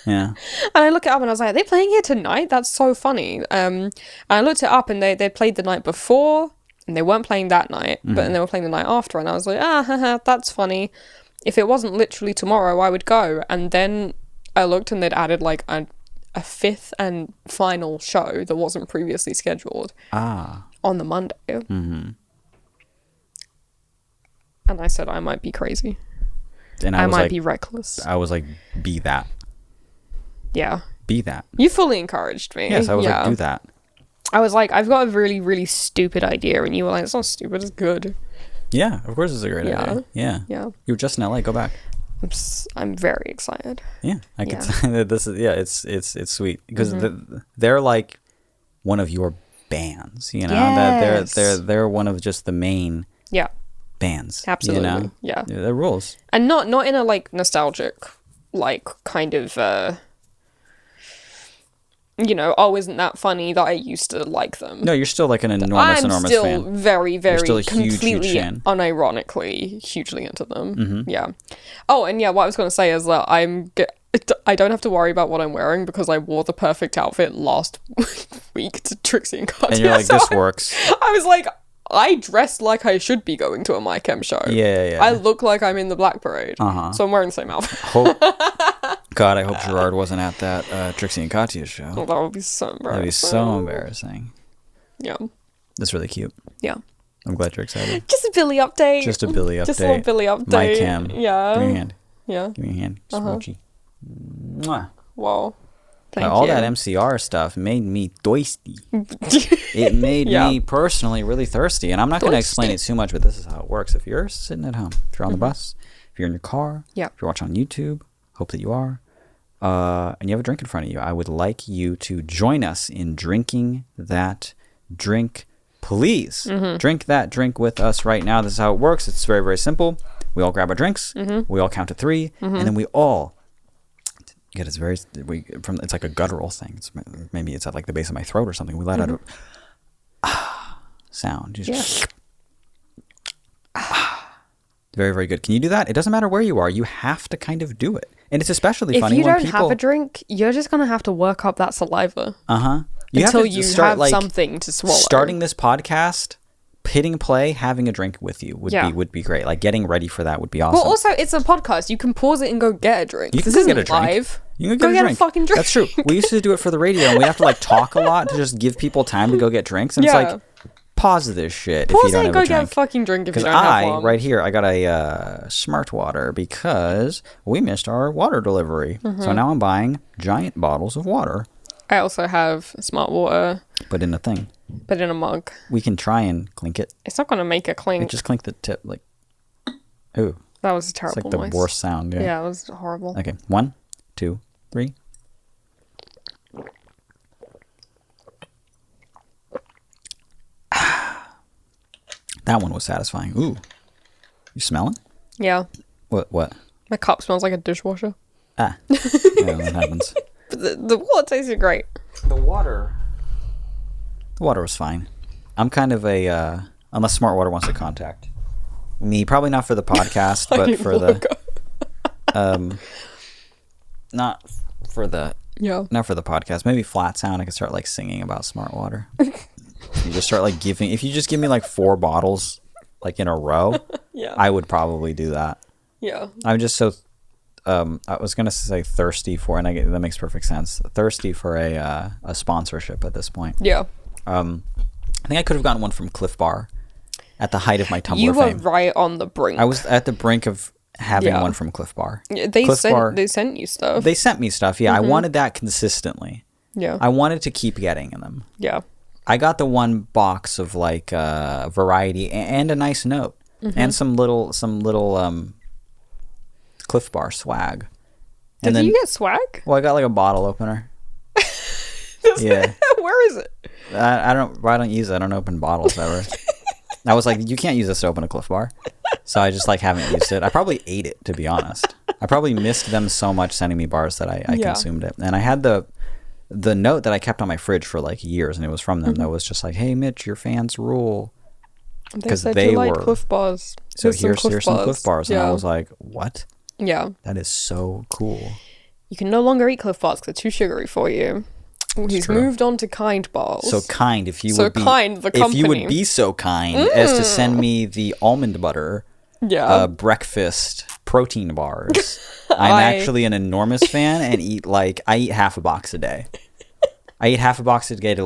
Yeah. And I look it up, and I was like, "Are they playing here tonight? That's so funny." And I looked it up, and they played the night before, and they weren't playing that night, but then they were playing the night after, and I was like, haha, that's funny. If it wasn't literally tomorrow, I would go. And then I looked, and they'd added like a fifth and final show that wasn't previously scheduled on the Monday. Mm-hmm. And I said I might be crazy. And I was might like, be reckless. I was like, be that. Yeah. Be that. You fully encouraged me. Yes, I was yeah. like, do that. I was like, I've got a really, really stupid idea. And you were like, it's not stupid, it's good. Yeah, of course it's a great idea. Yeah. Yeah. You were just in LA, go back. I'm very excited. Yeah, I could Yeah. say that this is it's sweet because they're like one of your bands, you know. Yes. That they're one of just the main Yeah. bands. Absolutely. You know? Yeah. They're rules. And not in a like nostalgic, like kind of you know, oh, isn't that funny that I used to like them? No, you're still like an enormous I'm still fan. very, very still a huge completely fan. unironically hugely into them. Mm-hmm. Yeah. Oh, and yeah, what I was going to say is that I don't have to worry about what I'm wearing because I wore the perfect outfit last week to Trixie and Katya. And you're like, so this works. I was like, I dressed like I should be going to a My Chem show. Yeah. I look like I'm in the Black Parade. Uh-huh. So I'm wearing the same outfit. God, I hope Gerard wasn't at that Trixie and Katya show. Oh, that would be so embarrassing. That'd be so embarrassing. Yeah. That's really cute. Yeah. I'm glad you're excited. Just a Billy update. Just a Billy update. Just a little Billy update. My Chem. Yeah. Give me your hand. Yeah. Give me your hand. Smoochie. Mwah. Wow. Thank All you. that MCR stuff made me thirsty. It made me personally really thirsty. And I'm not going to explain it too much, but this is how it works. If you're sitting at home, if you're on the bus, if you're in your car, if you're watching on YouTube, hope that you are, and you have a drink in front of you, I would like you to join us in drinking that drink, please. Drink that drink with us right now. This is how it works. It's very, very simple. We all grab our drinks. We all count to 3. And then we all... It's like a guttural thing. Maybe it's at like the base of my throat or something. We let out a sound. Very, very good. Can you do that? It doesn't matter where you are. You have to kind of do it. And it's especially funny when people... If you don't have a drink, you're just going to have to work up that saliva. Until you have something to swallow. Starting this podcast, hitting play, having a drink with you would be great. Like getting ready for that would be awesome. Well, also, it's a podcast. You can pause it and go get a drink. You can this go get a isn't drink. live. You can go get a fucking drink. That's true. We used to do it for the radio, and we have to like talk a lot to just give people time to go get drinks. And it's like, pause this shit pause if you don't it and have go a drink. Get a fucking drink if you don't have one. Right here, I got a smart water because we missed our water delivery. So now I'm buying giant bottles of water. I also have smart water. But in a thing. But in a mug. We can try and clink it. It's not going to make a clink. Just clink the tip, like, ooh. That was a terrible noise. It's like the worst sound. Yeah, it was horrible. Okay, 1, 2, 3. That one was satisfying. Ooh. You smelling? Yeah. What? My cup smells like a dishwasher. Yeah, that happens. But the water tasted great. The water was fine. I'm kind of a unless Smart Water wants to contact me, probably not for the podcast, but for the not for the podcast. Maybe Flat Sound. I could start like singing about Smart Water. You just start like if you just give me like 4 bottles like in a row, I would probably do that. Yeah. I'm just so I was gonna say thirsty for, and that makes perfect sense. Thirsty for a sponsorship at this point. Yeah. I think I could have gotten one from Cliff Bar at the height of my Tumblr You were fame. right on the brink. I was at the brink of having one from Cliff Bar. Yeah, they sent you stuff. They sent me stuff. Yeah, I wanted that consistently. Yeah. I wanted to keep getting them. Yeah. I got the one box of like variety and a nice note and some little Cliff Bar swag. And Did you get swag? Well, I got like a bottle opener. Yeah. Where is it? I don't use it. I don't open bottles ever. I was like, you can't use this to open a Cliff Bar. So I just like haven't used it. I probably ate it, to be honest. I probably missed them so much sending me bars that I consumed it. And I had the note that I kept on my fridge for like years, and it was from them that was just like, hey Mitch, your fans rule. Because they were like Cliff Bars. So here's some Cliff Bars. And I was like, what? Yeah. That is so cool. You can no longer eat Cliff Bars because they're too sugary for you. He's moved on to Kind Bars. So Kind, if you so would be Kind, the company. if you would be so kind as to send me the almond butter breakfast protein bars. I'm actually an enormous fan and I eat half a box a day. I eat half a box a day to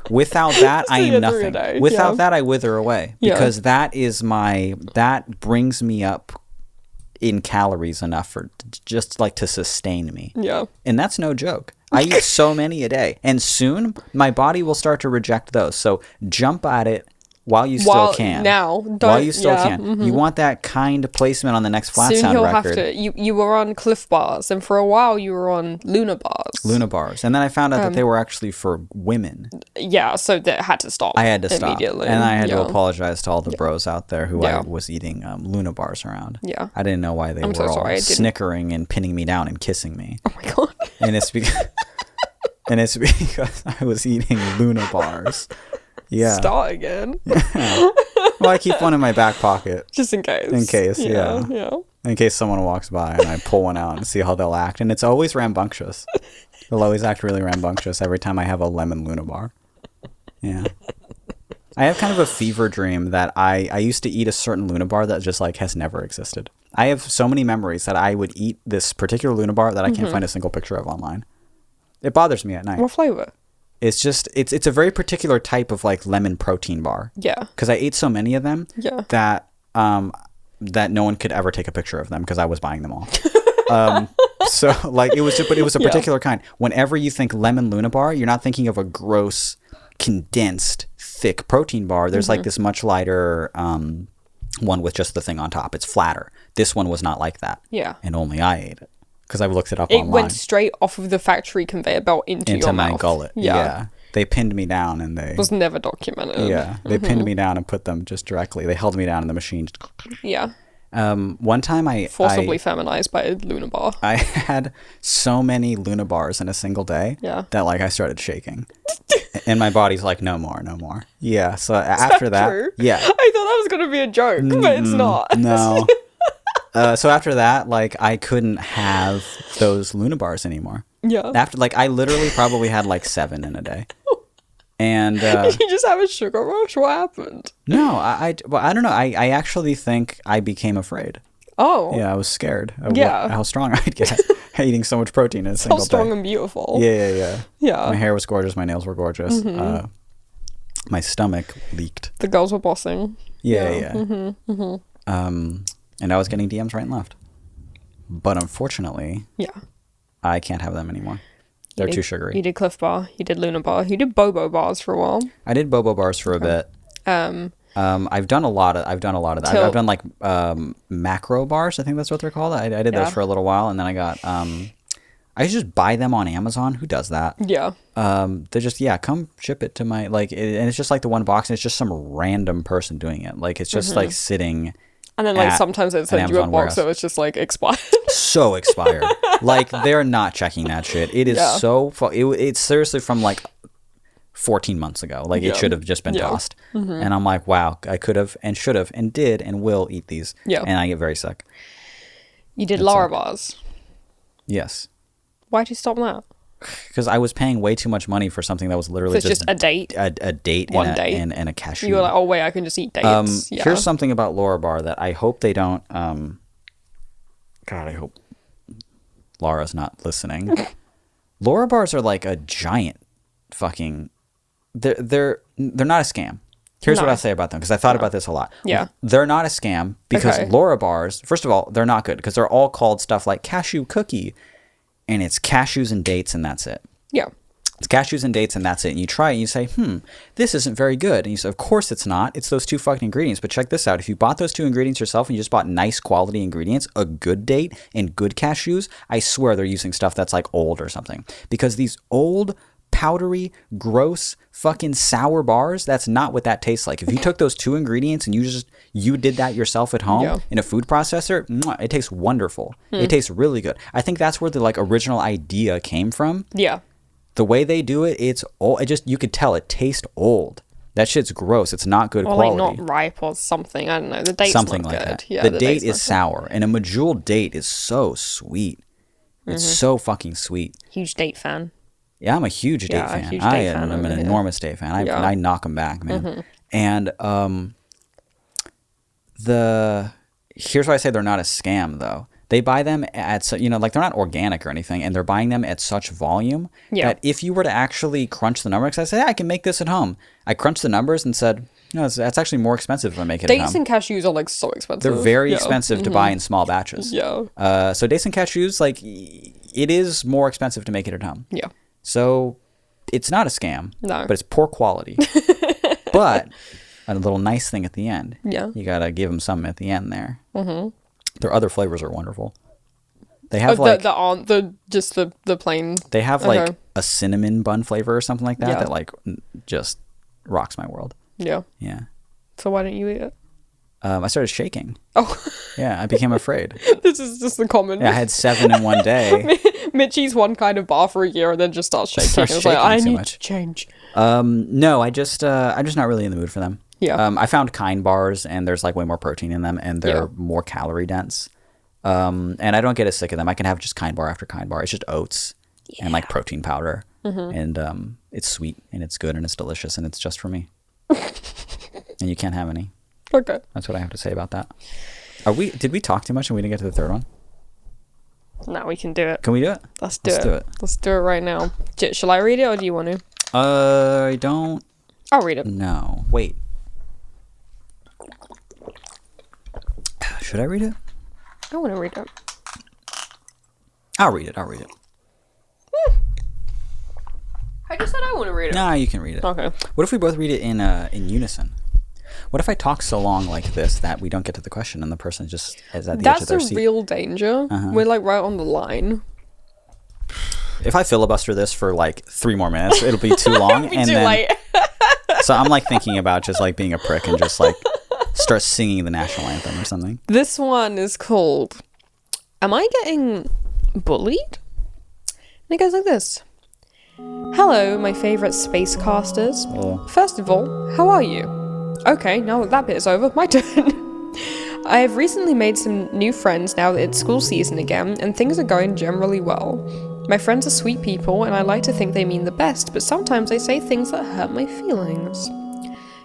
without that I am nothing. Without that I wither away because that brings me up in calories enough for just like to sustain me. Yeah. And that's no joke. I eat so many a day, and soon my body will start to reject those. So jump at it while you still can. While you still can. Mm-hmm. You want that kind placement on the next Flat soon Sound you'll record. Have to. You were on Cliff Bars, and for a while you were on Luna Bars. And then I found out that they were actually for women. Yeah, so that had to stop. I had to stop, immediately. And I had to apologize to all the bros out there who I was eating Luna Bars around. Yeah, I didn't know why they were all snickering and pinning me down and kissing me. Oh my god! And it's because. And it's because I was eating Luna Bars. Yeah. Start again. Yeah. Well, I keep one in my back pocket. Just in case. Yeah. In case someone walks by and I pull one out and see how they'll act. And it's always rambunctious. They'll always act really rambunctious every time I have a lemon Luna Bar. Yeah. I have kind of a fever dream that I used to eat a certain Luna Bar that just like has never existed. I have so many memories that I would eat this particular Luna Bar that I can't find a single picture of online. It bothers me at night. What flavor? It's just it's a very particular type of like lemon protein bar. Yeah. Because I ate so many of them. Yeah. That that no one could ever take a picture of them because I was buying them all. So like it was a particular kind. Whenever you think lemon Luna Bar, you're not thinking of a gross, condensed, thick protein bar. There's like this much lighter one with just the thing on top. It's flatter. This one was not like that. Yeah. And only I ate it. Because I've looked it up online. It went straight off of the factory conveyor belt into your mouth. Into my gullet. Yeah. They pinned me down and they... It was never documented. Yeah. They pinned me down and put them just directly. They held me down in the machine. Yeah. One time forcibly feminized by a Luna Bar. I had so many Luna Bars in a single day that like I started shaking. And my body's like, no more. Yeah. So after that... True? Yeah. I thought that was going to be a joke, but it's not. No. So after that, like, I couldn't have those Luna Bars anymore. Yeah. After, like, I literally probably had, like, 7 in a day. And... Did you just have a sugar rush? What happened? No, I don't know. I actually think I became afraid. Oh. Yeah, I was scared of how strong I'd get eating so much protein in a single day. How strong and beautiful. Yeah. My hair was gorgeous. My nails were gorgeous. My stomach leaked. The girls were bossing. Yeah. And I was getting DMs right and left. But unfortunately, I can't have them anymore. They're too sugary. You did Cliff Bar. You did Luna Bar. You did Bobo Bars for a while. I did Bobo Bars for a bit. I've done a lot of that. I've done like macro bars. I think that's what they're called. I did those for a little while, and then I got. I just buy them on Amazon. Who does that? Yeah. They're just come ship it to my and it's just like the one box, and it's just some random person doing it. Like it's just like sitting. And then, like, sometimes it sends you a box that was just, like, expired. So expired. Like, they're not checking that shit. It is so... It's seriously from, like, 14 months ago. Like, it should have just been tossed. And I'm like, wow, I could have and should have and did and will eat these. Yeah. And I get very sick. You did Lara Bars. Yes. Why'd you stop that? Because I was paying way too much money for something that was literally just a date. A date. One date. And a cashew. You were like, oh wait, I can just eat dates. Here's something about Lara Bar that I hope they don't. God, I hope Laura's not listening. Laura bars are like a giant fucking... They're not a scam. Here's what I'll say about them, because I thought about this a lot. Yeah. They're not a scam because Laura bars, first of all, they're not good because they're all called stuff like cashew cookie, and it's cashews and dates and that's it. Yeah. It's cashews and dates and that's it. And you try it and you say, this isn't very good. And you say, of course it's not. It's those two fucking ingredients. But check this out. If you bought those two ingredients yourself and you just bought nice quality ingredients, a good date and good cashews, I swear they're using stuff that's like old or something. Because these old, powdery, gross, fucking sour bars, that's not what that tastes like. If you took those two ingredients and you did that yourself at home in a food processor, it tastes wonderful. It tastes really good. I think that's where the like original idea came from. Yeah. The way they do it, it's old. You could tell it tastes old. That shit's gross. It's not good quality. Or like not ripe or something. I don't know. The date's something not like good. that. Yeah, the date is sour, and a medjool date is so sweet. It's so fucking sweet. Huge date fan. Yeah, I'm a huge date fan. I'm an enormous date fan. I knock them back, man. And here's why I say they're not a scam, though. They buy them at, like they're not organic or anything, and they're buying them at such volume that if you were to actually crunch the numbers, because I say, I can make this at home. I crunched the numbers and said, that's actually more expensive if I make it at home. Dates and cashews are like so expensive. They're very expensive to buy in small batches. Yeah. So dates and cashews, like, it is more expensive to make it at home. Yeah. So it's not a scam. No. But it's poor quality. But a little nice thing at the end. Yeah. You got to give them something at the end there. Their other flavors are wonderful. They have the plain. They have like a cinnamon bun flavor or something like that that like just rocks my world. Yeah. Yeah. So why don't you eat it? I started shaking. Oh. Yeah, I became afraid. This is just the common. Yeah, I had 7 in one day. Mitchie's one kind of bar for a year and then just starts shaking. It's like, I need to change. No, I'm just not really in the mood for them. Yeah. I found Kind bars, and there's like way more protein in them, and they're more calorie dense. And I don't get as sick of them. I can have just Kind bar after Kind bar. It's just oats and like protein powder, and it's sweet and it's good and it's delicious and it's just for me. And you can't have any. Okay. That's what I have to say about that. Did we talk too much and we didn't get to the third one? No, we can do it. Can we do it? Let's do it. Let's do it right now. Shall I read it or do you want to? I don't. I'll read it. No. Wait. Should I read it? I want to read it. I'll read it. I just said I want to read it. Nah, you can read it. Okay. What if we both read it in unison? What if I talk so long like this that we don't get to the question and the person just is at the edge of their seat? That's a real danger. We're like right on the line. If I filibuster this for like 3 more minutes, it'll be too long. It'll be too late. So I'm like thinking about just like being a prick and just like start singing the national anthem or something. This one is called Am I Getting Bullied? And it goes like this. Hello, my favourite space casters. Oh. First of all, how are you? Okay, now that bit is over, my turn. I have recently made some new friends now that it's school season again, and things are going generally well. My friends are sweet people, and I like to think they mean the best, but sometimes they say things that hurt my feelings.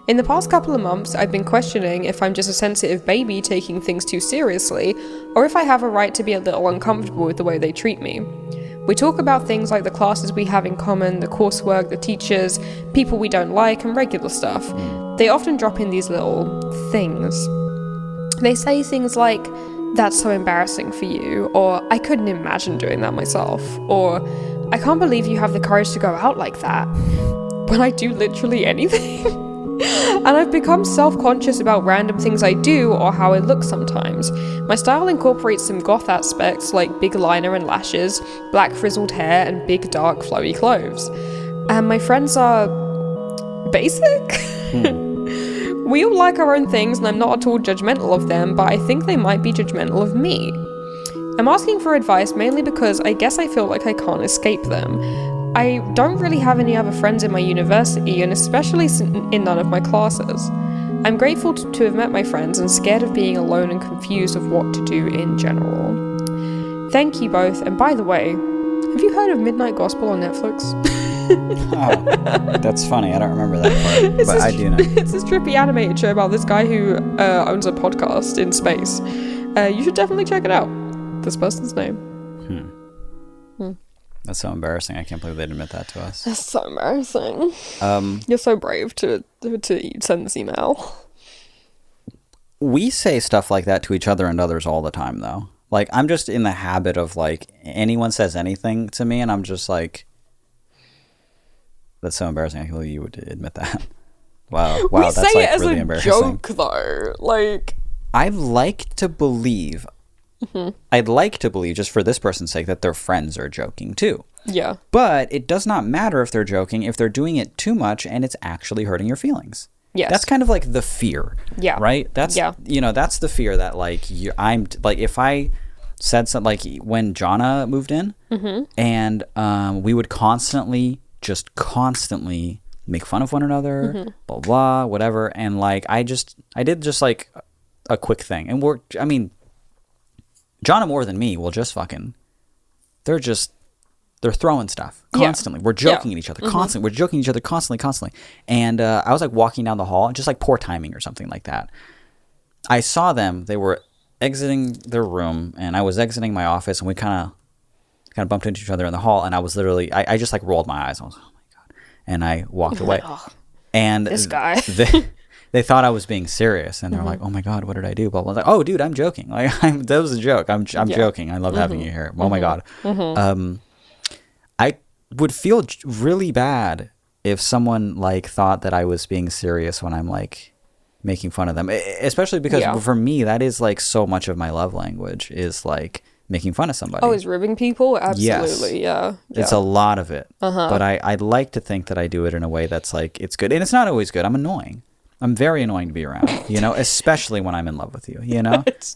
In the past couple of months, I've been questioning if I'm just a sensitive baby taking things too seriously, or if I have a right to be a little uncomfortable with the way they treat me. We talk about things like the classes we have in common, the coursework, the teachers, people we don't like, and regular stuff. They often drop in these little things. They say things like, that's so embarrassing for you, or I couldn't imagine doing that myself, or I can't believe you have the courage to go out like that, when I do literally anything. And I've become self-conscious about random things I do or how I look sometimes. My style incorporates some goth aspects like big liner and lashes, black frizzled hair, and big dark flowy clothes. And my friends are basic? We all like our own things and I'm not at all judgmental of them, but I think they might be judgmental of me. I'm asking for advice mainly because I guess I feel like I can't escape them. I don't really have any other friends in my university, and especially in none of my classes. I'm grateful to have met my friends and scared of being alone and confused of what to do in general. Thank you both, and by the way, have you heard of Midnight Gospel on Netflix? Oh, that's funny. I don't remember that part, but I do know. It's this trippy animated show about this guy who owns a podcast in space. You should definitely check it out. This person's name. That's so embarrassing. I can't believe they'd admit that to us. That's so embarrassing. You're so brave to send this email. We say stuff like that to each other and others all the time, though. Like, I'm just in the habit of, like, anyone says anything to me, and I'm just like, that's so embarrassing. I can't believe you would admit that. Wow, We that's, say like, it as really a embarrassing. joke, though. Like, I'd like to believe, just for this person's sake, that their friends are joking, too. yeah. But it does not matter if they're joking if they're doing it too much and it's actually hurting your feelings. Yes. That's kind of like the fear. Yeah. Right? That's, that's the fear that, like, if I said something, like, when Jonna moved in, and we would constantly make fun of one another, blah, blah, whatever. And, like, I did just, like, a quick thing. And Jonna more than me will just fucking, they're throwing stuff constantly. We're joking at each other constantly. We're joking at each other constantly. And I was, like, walking down the hall, just, like, poor timing or something like that. I saw them. They were exiting their room, and I was exiting my office, and we kind of bumped into each other in the hall. And I was literally, I just, like, rolled my eyes. I was, oh my god! And I walked away. And this guy. They thought I was being serious, and they're like, "Oh my god, what did I do?" Blah blah. I was like, "Oh, dude, I'm joking. Like, that was a joke. I'm joking. I love having you here. Oh my god." I would feel really bad if someone, like, thought that I was being serious when I'm, like, making fun of them, especially because for me that is, like, so much of my love language is, like, making fun of somebody. Oh, is ribbing people? Absolutely. Yes. Yeah. It's a lot of it. But I'd like to think that I do it in a way that's, like, it's good. And it's not always good. I'm annoying. I'm very annoying to be around, especially when I'm in love with you,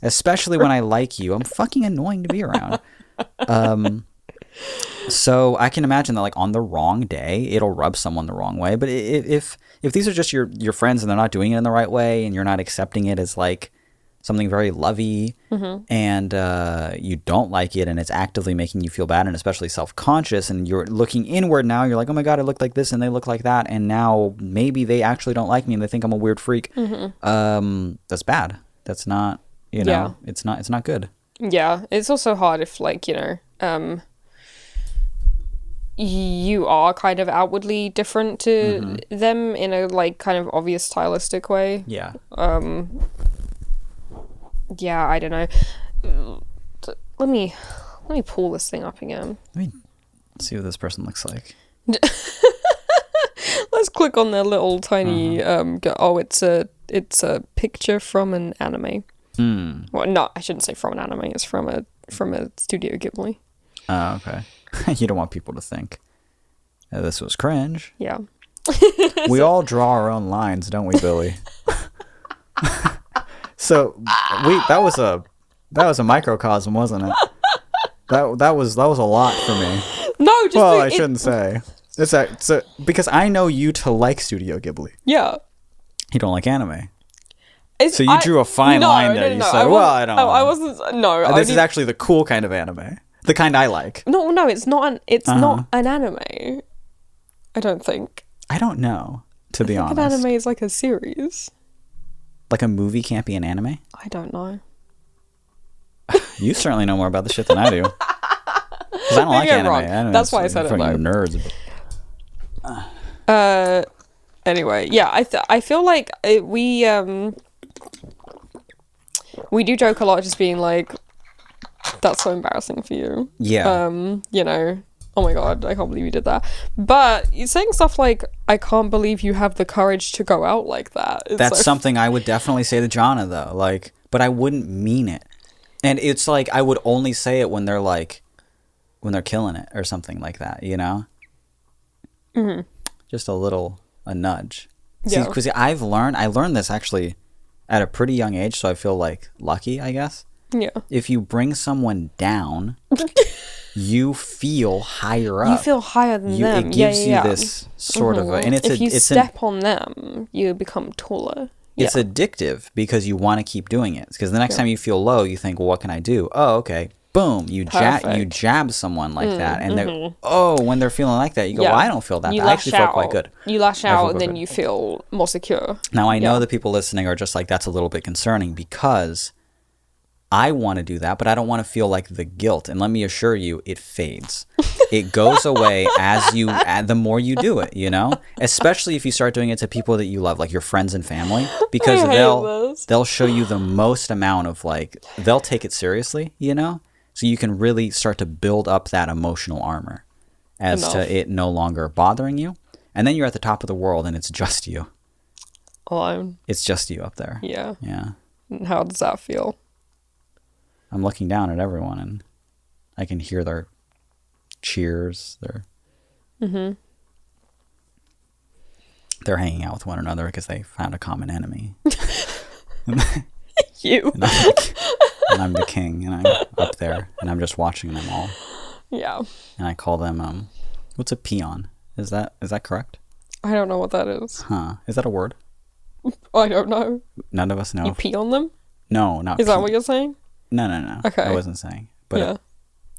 especially when I like you. I'm fucking annoying to be around. So I can imagine that, like, on the wrong day, it'll rub someone the wrong way. But if these are just your friends and they're not doing it in the right way and you're not accepting it as, like, something very lovey, and you don't like it and it's actively making you feel bad and especially self-conscious, and you're looking inward now, you're like, oh my god, I look like this and they look like that, and now maybe they actually don't like me and they think I'm a weird freak. That's bad. That's not, it's not good. Yeah, it's also hard if, like, you are kind of outwardly different to them in a, like, kind of obvious stylistic way. Yeah. Yeah, I don't know. Let me pull this thing up again. Let me see what this person looks like. Let's click on their little tiny it's a picture from an anime. Well, no, I shouldn't say from an anime. It's from a Studio Ghibli. Oh, okay. You don't want people to think this was cringe. Yeah. We all draw our own lines, don't we, Billy? So that was a microcosm, wasn't it? That was a lot for me. No, just I shouldn't say. It's because I know you to like Studio Ghibli. Yeah. You don't like anime. So you drew a fine line there. You said, I don't know. I wasn't. No. This is actually the cool kind of anime. The kind I like. No, it's not not an anime. I don't think. I don't know, to be honest. An anime is like a series. Like a movie can't be an anime? I don't know. You certainly know more about the shit than I do. Because I don't like anime. That's why I said it, though. Nerds. Anyway, yeah, I feel like we do joke a lot, just being like, that's so embarrassing for you. Yeah. Oh my god, I can't believe you did that. But you're saying stuff like, I can't believe you have the courage to go out like that. That's something I would definitely say to Jonna, though. Like, but I wouldn't mean it. And it's like, I would only say it when they're killing it or something like that, Just a nudge. Yeah. See, because I learned this actually at a pretty young age, so I feel, like, lucky, I guess. Yeah. If you bring someone down, you feel higher up. You feel higher than them. It gives you this sort of and if you step on them, you become taller. It's addictive because you want to keep doing it. Because the next time you feel low, you think, well, what can I do? Oh, okay. Boom. You jab someone like that. And when they're feeling like that, you go, well, I don't feel that. I actually feel quite good. You lash out and then you feel more secure. Now, I know the people listening are just like, that's a little bit concerning because I want to do that, but I don't want to feel like the guilt. And let me assure you, it fades. it goes away the more you do it, you know? Especially if you start doing it to people that you love, like your friends and family, because they'll show you the most amount of like, they'll take it seriously, you know? So you can really start to build up that emotional armor as to it no longer bothering you. And then you're at the top of the world and it's just you. Alone. It's just you up there. Yeah. Yeah. And how does that feel? I'm looking down at everyone and I can hear their cheers. They're hanging out with one another because they found a common enemy. You. And I'm the king and I'm up there and I'm just watching them all. Yeah. And I call them, what's a peon? Is that correct? I don't know what that is. Huh. Is that a word? I don't know. None of us know. You pee on them? No, not Is that what you're saying? No. Okay. I wasn't saying. But yeah.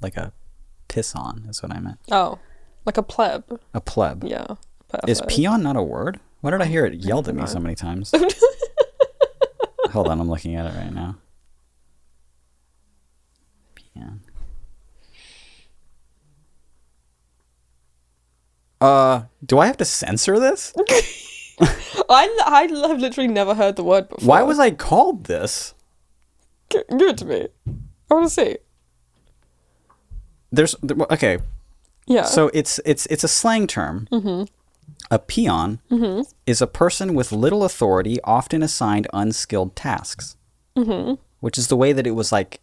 like a piss on is what I meant. Oh. Like a pleb. A pleb. Yeah. Perfect. Is peon not a word? Why did I hear it yelled at me so many times? Hold on, I'm looking at it right now. Peon. Do I have to censor this? I have literally never heard the word before. Why was I called this? Give it to me. I want to see. Okay. Yeah. So it's a slang term. Mm-hmm. A peon is a person with little authority, often assigned unskilled tasks. Mm-hmm. Which is the way that it was like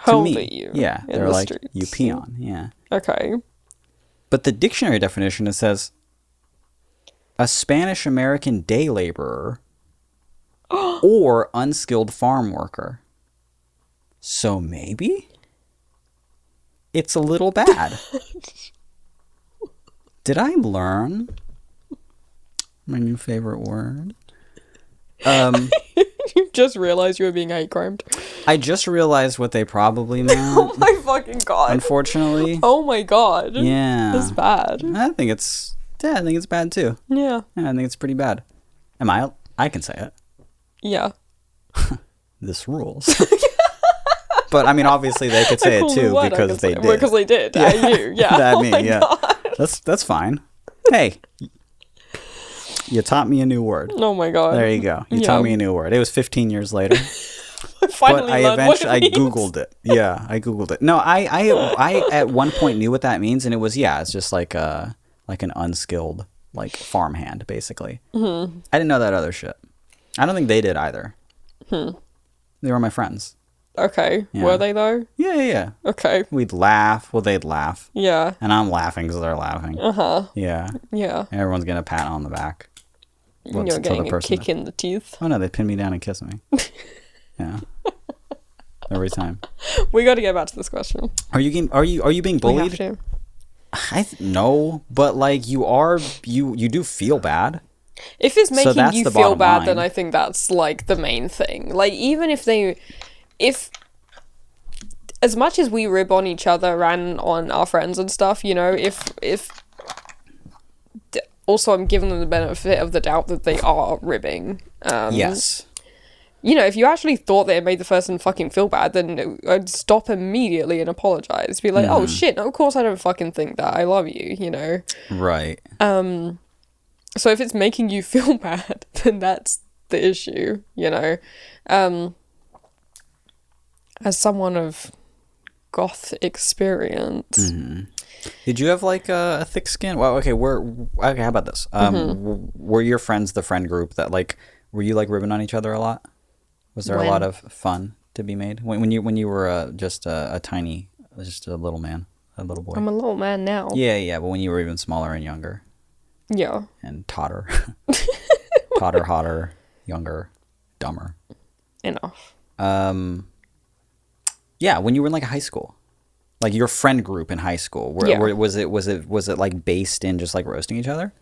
to me. You. Yeah, they're the like, streets. you peon. Yeah. Okay. But the dictionary definition, it says a Spanish-American day laborer or unskilled farm worker. So maybe it's a little bad. Did I learn my new favorite word? You just realized you were being hate crimed. I just realized what they probably meant. Oh my fucking god. Unfortunately. Oh my god. Yeah. That's bad. I think it's bad too. Yeah. I think it's pretty bad. I can say it. Yeah. This rules. But I mean, obviously they could say it too because they did. Because they did. Yeah. You. Yeah. That me. Yeah. God. That's fine. Hey, you taught me a new word. Oh my god. There you go. You taught me a new word. It was 15 years later. Finally but I Googled it. Yeah, I Googled it. No, I at one point knew what that means, and it was it's just like an unskilled like farmhand basically. Mm-hmm. I didn't know that other shit. I don't think they did either. They were my friends. Okay. Yeah. Were they though? Yeah. Okay. We'd laugh. Well, they'd laugh. Yeah. And I'm laughing because they're laughing. Uh-huh. Yeah. Yeah. And everyone's getting a pat on the back. You're getting a kick in the teeth. Oh no, they pin me down and kiss me. Yeah. Every time. We got to get back to this question. Are you being bullied? We have to. No, but like you do feel bad. If it's making you feel bad, line. then I think that's like the main thing. Like even if as much as we rib on each other and on our friends and stuff, you know, if also I'm giving them the benefit of the doubt that they are ribbing. Yes. You know, if you actually thought they had made the person fucking feel bad, then I'd stop immediately and apologize. Be like, oh shit, no, of course I don't fucking think that. I love you, you know? Right. So if it's making you feel bad, then that's the issue, you know? As someone of goth experience. Mm-hmm. Did you have like a thick skin? Well, okay, how about this? Were your friends the friend group that like, were you like ribbing on each other a lot? Was there a lot of fun to be made when you were just a little man, a little boy? I'm a little man now. Yeah, but when you were even smaller and younger. Yeah. And totter, hotter, younger, dumber. Enough. Yeah, when you were in like high school, like your friend group in high school, was it like based in just like roasting each other?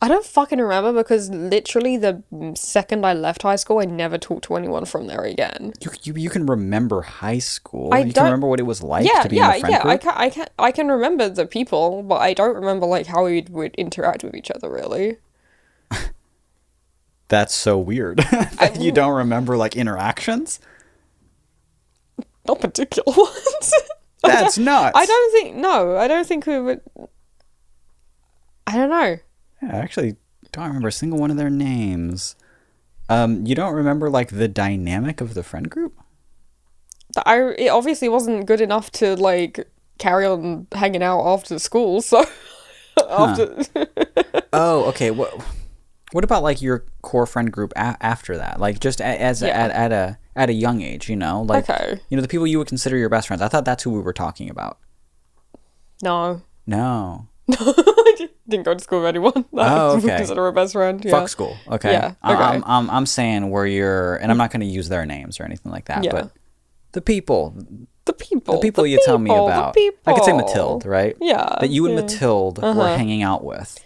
I don't fucking remember because literally the second I left high school, I never talked to anyone from there again. You can remember high school. You can remember what it was like to be in a friend group? I can remember the people, but I don't remember like how we would interact with each other really. That's so weird. That you don't remember like interactions? Not particular ones. That's nuts. I don't think we would. I don't know. Yeah, I actually don't remember a single one of their names. You don't remember like the dynamic of the friend group? It obviously wasn't good enough to like carry on hanging out after school, so after. Oh, okay. What about like your core friend group after that? Like just at a young age, you know, like the people you would consider your best friends. I thought that's who we were talking about. No. I didn't go to school with anyone that I would consider a best friend. Yeah. Fuck school. Okay. Yeah. Okay. I'm saying where you're, and I'm not going to use their names or anything like that, but the people you tell me about. I could say Mathilde, right? Yeah. That you and Mathilde were hanging out with.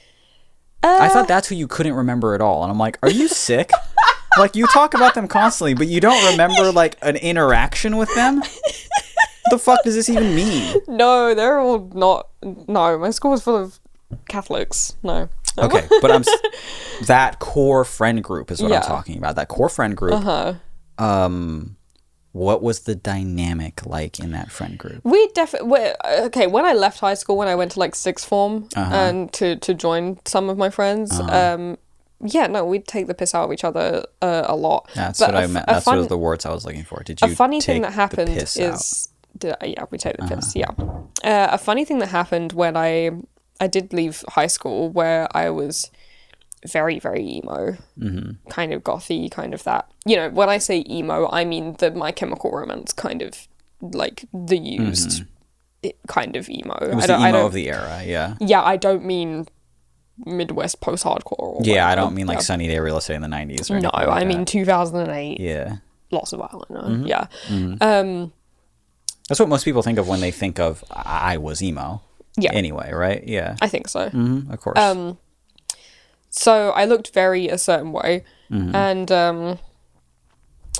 I thought that's who you couldn't remember at all. And I'm like, are you sick? Like, you talk about them constantly, but you don't remember, like, an interaction with them? What the fuck does this even mean? No, they're all not. No, my school was full of Catholics. No. Okay, but that core friend group is what I'm talking about. That core friend group. What was the dynamic like in that friend group? We definitely... Okay, when I left high school, when I went to, like, sixth form and to join some of my friends... we'd take the piss out of each other a lot. That's what I meant. That's what was the words I was looking for. Did you? A funny thing that happened is, we take the piss. Yeah. A funny thing that happened when I did leave high school, where I was very, very emo, kind of gothy, kind of that. You know, when I say emo, I mean the My Chemical Romance kind of like the used kind of emo. It was the emo of the era. Yeah. Yeah, I don't mean Midwest post-hardcore. I don't mean like Sunny Day Real Estate in the 90s. Or no, I mean 2008. Yeah. Lots of Eyeliner. Yeah. That's what most people think of when they think of I was emo. Yeah. Anyway, right? Yeah. I think so. Of course. So I looked very a certain way. And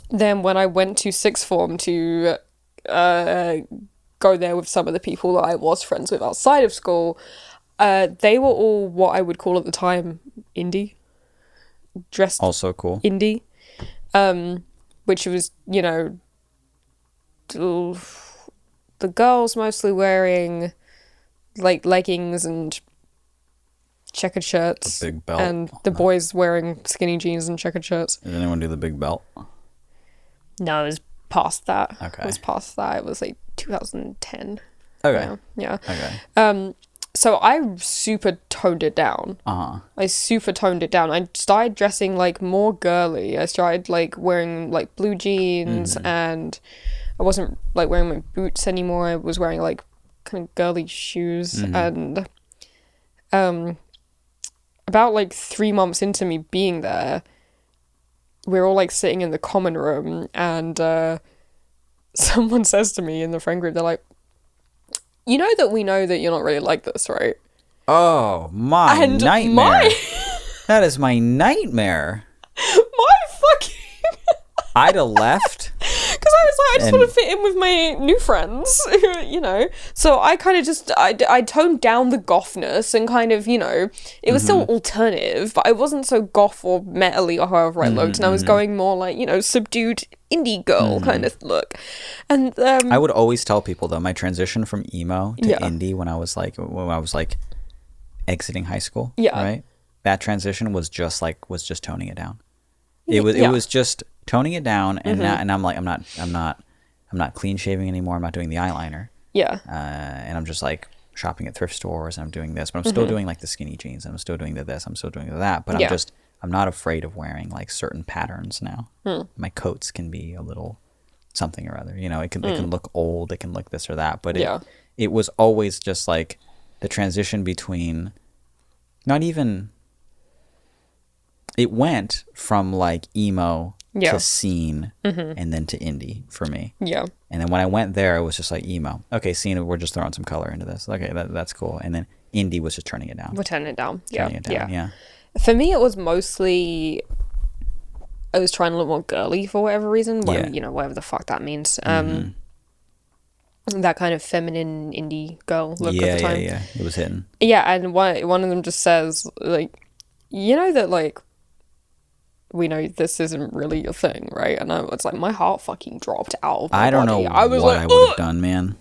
then when I went to sixth form to go there with some of the people that I was friends with outside of school, they were all what I would call at the time indie. Dressed also cool. Indie. Which was, you know, the girls mostly wearing like leggings and checkered shirts. The big belt. And the boys wearing skinny jeans and checkered shirts. Did anyone do the big belt? No, it was past that. Okay. It was past that. It was like 2010. Okay. Yeah. Okay. So I super toned it down. I super toned it down. I started dressing like more girly. I started like wearing like blue jeans and I wasn't like wearing my boots anymore. I was wearing like kind of girly shoes and about like 3 months into me being there, we're all like sitting in the common room and someone says to me in the friend group, they're like, you know that we know that you're not really like this, right? Oh, my nightmare. That is my nightmare. My fucking... I'd have left. Because I was like, I just want to fit in with my new friends, you know? So I kind of just, I toned down the gothness and kind of, you know, it was still alternative, but I wasn't so goth or metal-y or however I looked, and I was going more like, you know, subdued indie girl kind of look. And I would always tell people, though, my transition from emo to indie when I was like exiting high school, right? That transition was just toning it down. It was just toning it down, and I'm like, I'm not clean shaving anymore. I'm not doing the eyeliner. Yeah. And I'm just like shopping at thrift stores, and I'm doing this, but I'm still doing like the skinny jeans, and I'm still doing the this, I'm still doing the that. But I'm not afraid of wearing like certain patterns now. My coats can be a little something or other. You know, it can look old, it can look this or that. But it was always just like the transition between not even. It went from like emo to scene and then to indie for me. Yeah. And then when I went there, it was just like emo. Okay, scene, we're just throwing some color into this. Okay, that's cool. And then indie was just turning it down. We're turning it down. Yeah. For me, it was mostly... I was trying to look more girly for whatever reason. You know, whatever the fuck that means. That kind of feminine indie girl look at the time. Yeah. It was hitting. Yeah, and one of them just says, like, you know that, like, we know this isn't really a thing, right? And it's like my heart fucking dropped out of my body. I don't know what I would have done, man.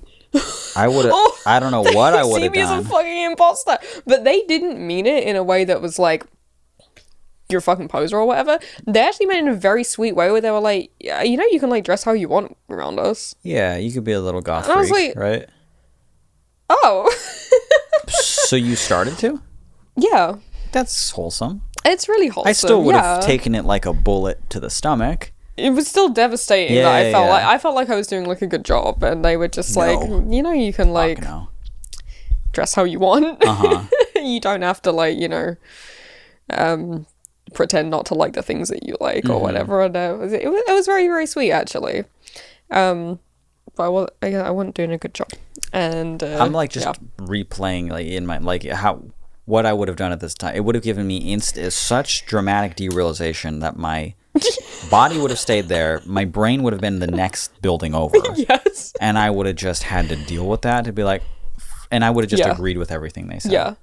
I would have. I don't know what I would have See me as done. a fucking imposter. But they didn't mean it in a way that was like, you're a fucking poser or whatever. They actually meant it in a very sweet way where they were like, yeah, you know, you can like dress how you want around us. Yeah, you could be a little goth And I was freak, like- right? Oh. So you started to? Yeah. That's wholesome. It's really wholesome. I still would have yeah. taken it like a bullet to the stomach. It was still devastating Yeah, that yeah. I felt like I was doing like a good job, and they were just like, No. you know, you can like Fuck no. dress how you want. Uh-huh. You don't have to like, you know, pretend not to like the things that you like or whatever. And it was very, very sweet actually. But I wasn't doing a good job. And I'm like just replaying like in my like how what I would have done at this time. It would have given me such dramatic derealization that my body would have stayed there. My brain would have been the next building over. Yes. And I would have just had to deal with that to be like, and I would have just Yeah. agreed with everything they said. Yeah.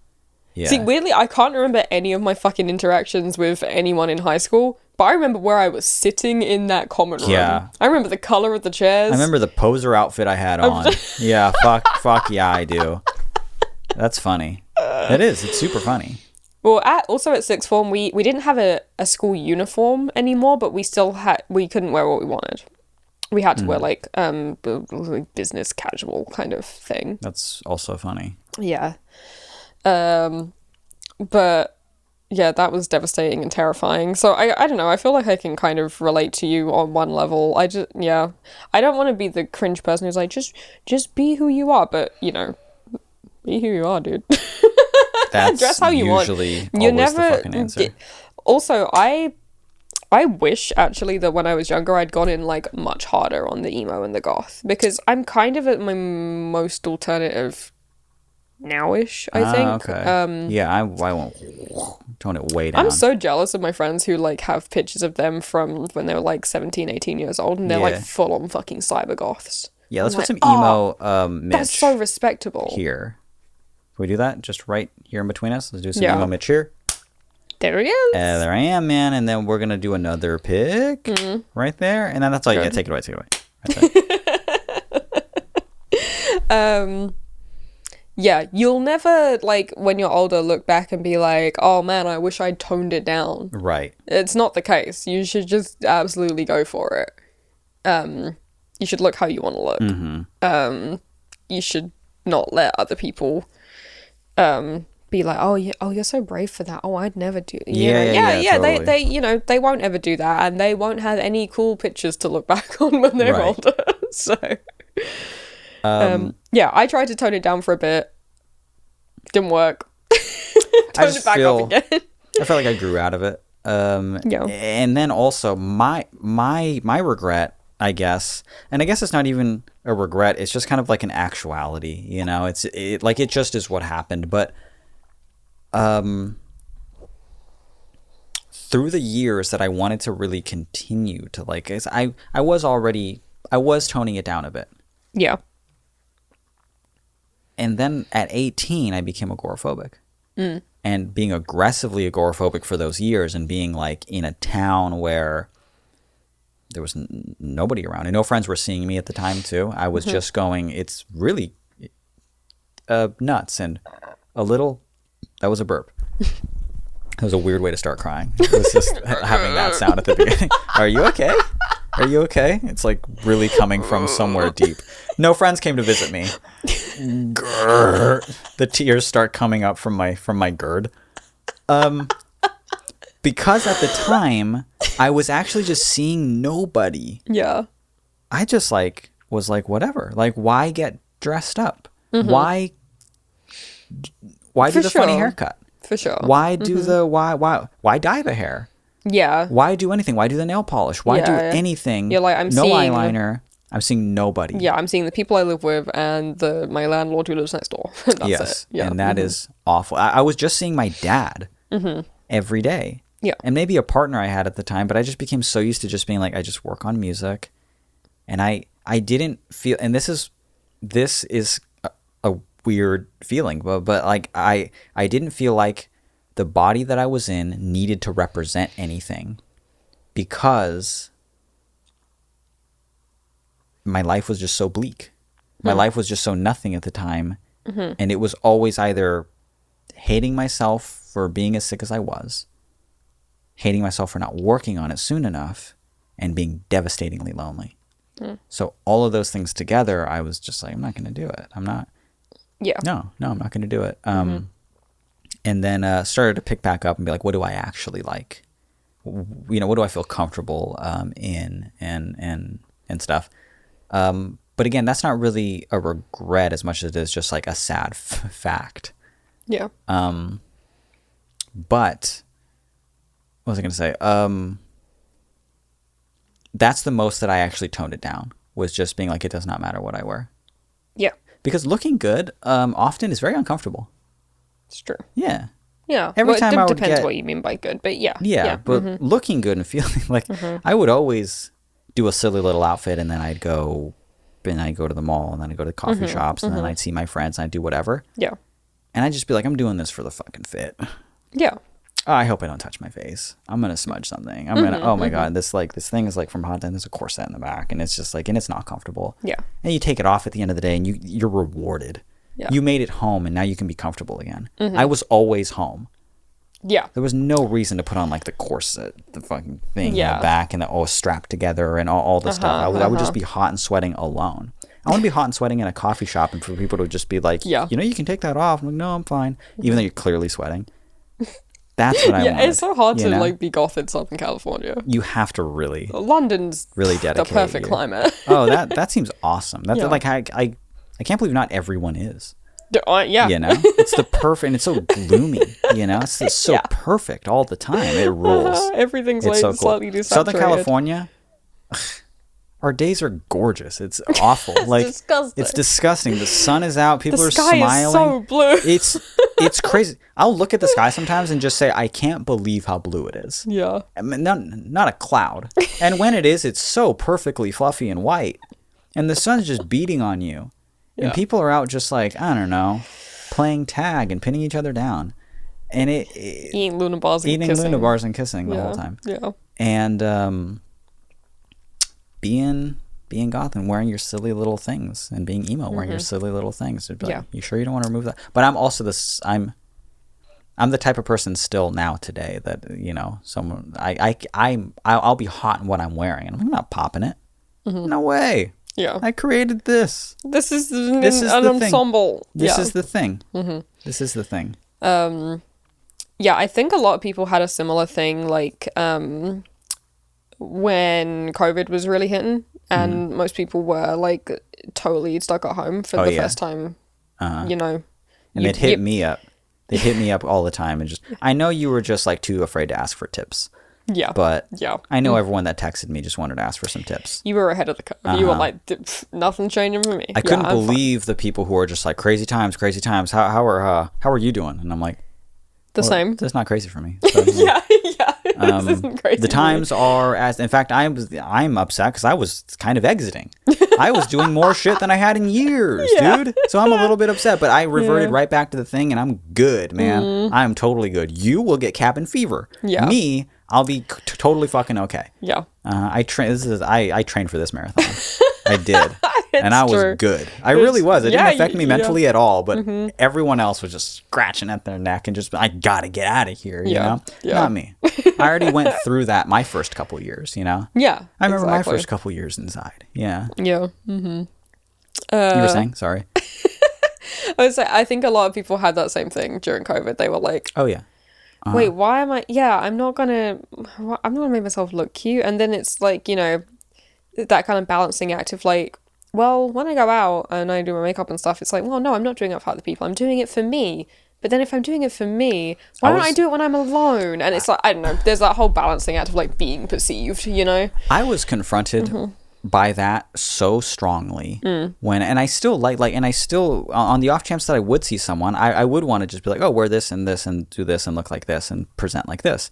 Yeah. See, weirdly, I can't remember any of my fucking interactions with anyone in high school, but I remember where I was sitting in that common room. Yeah. I remember the color of the chairs. I remember the poser outfit I had on. Yeah, fuck yeah, I do. That's funny. It is. It's super funny. Well, also at sixth form, we didn't have a school uniform anymore, but we couldn't wear what we wanted. We had to wear like business casual kind of thing. That's also funny. Yeah. But yeah, that was devastating and terrifying. So I don't know, I feel like I can kind of relate to you on one level. I don't want to be the cringe person who's like, just be who you are, but you know, be who you are, dude. That's Dress how you want. usually You're always never the fucking answer. Also, I wish actually that when I was younger I'd gone in like much harder on the emo and the goth, because I'm kind of at my most alternative nowish, I think. Okay. Yeah, I won't tone it way down. I'm so jealous of my friends who like have pictures of them from when they were like 17, 18 years old, and they're like Yeah. full on fucking cyber goths. Yeah, let's I'm put some like, emo Mitch That's so respectable. here. Can we do that? Just right here in between us? Let's do some Yeah. emo Mitch here. There he is. There I am, man. And then we're going to do another pick right there. And then that's all you get. Take it away. Take it away. Right there. Yeah, you'll never, like, when you're older, look back and be like, oh man, I wish I'd toned it down. Right. It's not the case. You should just absolutely go for it. You should look how you want to look. Mm-hmm. You should not let other people be like, oh you're so brave for that. Oh, I'd never do. Yeah, They totally. you know, they won't ever do that, and they won't have any cool pictures to look back on when they're Right. older. So, yeah, I tried to tone it down for a bit. Didn't work. Toned it back up again. I felt like I grew out of it. Yeah. And then also my regret, I guess, and I guess it's not even a regret. It's just kind of like an actuality, you know. It just is what happened. But through the years that I wanted to really continue to like, I was toning it down a bit. Yeah. And then at 18, I became agoraphobic. And being aggressively agoraphobic for those years, and being like in a town where there was nobody around, and no friends were seeing me at the time too. I was just going, it's really nuts, and a little, that was a burp. That was a weird way to start crying. It was just having that sound at the beginning. Are you okay? Are you okay? It's like really coming from somewhere deep. No friends came to visit me. Grrr. The tears start coming up from my GERD. Because at the time I was actually just seeing nobody. Yeah. I just like was like, whatever. Like, why get dressed up? Why do the funny haircut? For sure. Why do why dye the hair? Yeah. Why do anything? Why do the nail polish? Why do anything? You're like, I'm no seeing eyeliner. I'm seeing nobody. Yeah, I'm seeing the people I live with and my landlord who lives next door. That's Yes. it. Yeah. And that is awful. I was just seeing my dad every day. Yeah. And maybe a partner I had at the time, but I just became so used to just being like, I just work on music. And I didn't feel, and this is a weird feeling, but like I didn't feel like the body that I was in needed to represent anything, because my life was just so bleak. My life was just so nothing at the time. And it was always either hating myself for being as sick as I was, hating myself for not working on it soon enough, and being devastatingly lonely. So all of those things together, I was just like, I'm not going to do it. I'm not. Yeah. No, I'm not going to do it. And then started to pick back up and be like, what do I actually like? What do I feel comfortable in and stuff. But again, that's not really a regret as much as it is just like a sad fact. Yeah. But what was I going to say? That's the most that I actually toned it down, was just being like, it does not matter what I wear. Yeah. Because looking good often is very uncomfortable. It's true. Yeah. Yeah. Every time I would depends get, what you mean by good, but yeah. Yeah, but looking good and feeling like I would always do a silly little outfit, and then I'd go to the mall, and then I'd go to coffee shops, and then I'd see my friends, and I'd do whatever. Yeah. And I'd just be like, I'm doing this for the fucking fit. Yeah. Oh, I hope I don't touch my face. I'm gonna smudge something. I'm gonna. Oh my god, this thing is like from Hot Dog. There's a corset in the back, and it's just like, and it's not comfortable. Yeah. And you take it off at the end of the day, and you're rewarded. Yeah. You made it home, and now you can be comfortable again. I was always home. Yeah. There was no reason to put on like the corset, the fucking thing in the back, and the strapped together, and all the stuff. I would just be hot and sweating alone. I want to be hot and sweating in a coffee shop, and for people to just be like, you can take that off. I'm like, no, I'm fine, even though you're clearly sweating. That's what I want. Yeah, it's so hard to like be goth in Southern California. You have to really, London's really dedicate the perfect climate. Oh, that seems awesome. That's like I can't believe not everyone is. Yeah. It's the perfect, and it's so gloomy. It's so perfect all the time. It rules. Everything's it's like so cool. slightly desaturated. Southern California, our days are gorgeous. It's awful. It's disgusting. It's disgusting. The sun is out. People are smiling. The sky is so blue. It's crazy. I'll look at the sky sometimes and just say, I can't believe how blue it is. Yeah. I mean, not a cloud. And when it is, it's so perfectly fluffy and white. And the sun's just beating on you. Yeah. And people are out just like, I don't know, playing tag and pinning each other down. And eating Luna bars and kissing the whole time. Yeah. And being goth and wearing your silly little things, and being emo wearing your silly little things. It'd be like, you sure you don't want to remove that? But I'm also I'm the type of person still now today that, someone I'll be hot in what I'm wearing, and I'm not popping it. No way. Yeah. I created this. This is an ensemble. This is the thing. This is the thing. Yeah, I think a lot of people had a similar thing, like when COVID was really hitting, and most people were like totally stuck at home for the first time. And it hit me up. They hit me up all the time, and I know you were just like too afraid to ask for tips. Yeah. But I know everyone that texted me just wanted to ask for some tips. You were ahead of the curve. You were like, nothing changing for me. I couldn't believe the people who are just like, crazy times. How are you doing? And I'm like, same. That's not crazy for me. So, yeah. This isn't crazy. The times are in fact, I'm upset because I was kind of exiting. I was doing more shit than I had in years, dude. So I'm a little bit upset, but I reverted right back to the thing, and I'm good, man. I'm totally good. You will get cabin fever. Yeah. Me, I'll be totally fucking okay. Yeah. I trained for this marathon. I did. And I was good. I really was. It didn't affect me mentally at all, but everyone else was just scratching at their neck and just, I gotta get out of here, you know? Yeah. Not me. I already went through that my first couple years, Yeah. I remember my first couple years inside. Yeah. Yeah. You were saying? Sorry. I think a lot of people had that same thing during COVID. They were like, oh, yeah. Wait, why am I... Yeah, I'm not gonna make myself look cute. And then it's like, that kind of balancing act of like, well, when I go out and I do my makeup and stuff, it's like, well, no, I'm not doing it for other people. I'm doing it for me. But then if I'm doing it for me, why don't I do it when I'm alone? And it's like, I don't know, there's that whole balancing act of like being perceived, I was confronted by that so strongly and I still on the off chance that I would see someone, I would want to just be like, oh, wear this and do this and look like this and present like this.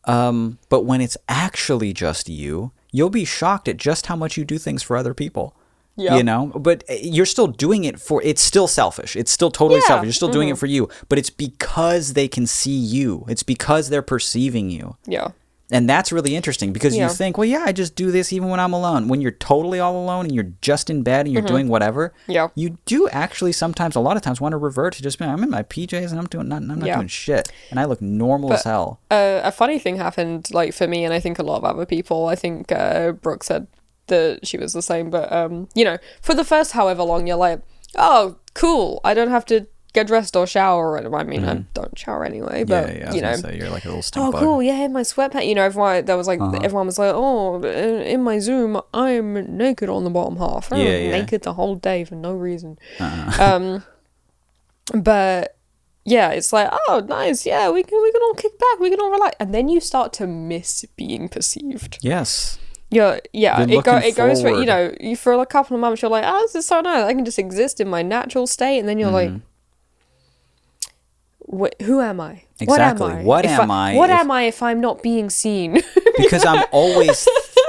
But when it's actually just you'll be shocked at just how much you do things for other people. Yeah. But you're still doing it it's still selfish. It's still totally selfish. You're still doing it for you, but it's because they can see you. It's because they're perceiving you. Yeah. And that's really interesting because you think, well, yeah, I just do this even when I'm alone. When you're totally all alone and you're just in bed and you're doing whatever, you do actually sometimes, a lot of times, want to revert to just being, I'm in my PJs and I'm not doing shit. And I look normal as hell. A funny thing happened, like, for me, and I think a lot of other people. I think Brooke said that she was the same. But, you know, for the first however long, you're like, oh, cool. I don't have to get dressed or shower. I mean, I don't shower anyway, but you know, say, you're like a little stink bug. Cool, yeah, in my sweatpants. You know, everyone was like, oh, in my Zoom, I'm naked on the bottom half. Naked the whole day for no reason. But yeah, it's like, oh, nice, yeah, we can all kick back, we can all relax, and then you start to miss being perceived. Yes. It goes for, you know, for a couple of months, you're like, oh, this is so nice, I can just exist in my natural state, and then you're like, who am I? Exactly. What am I? What am I if I'm not being seen? Because I'm always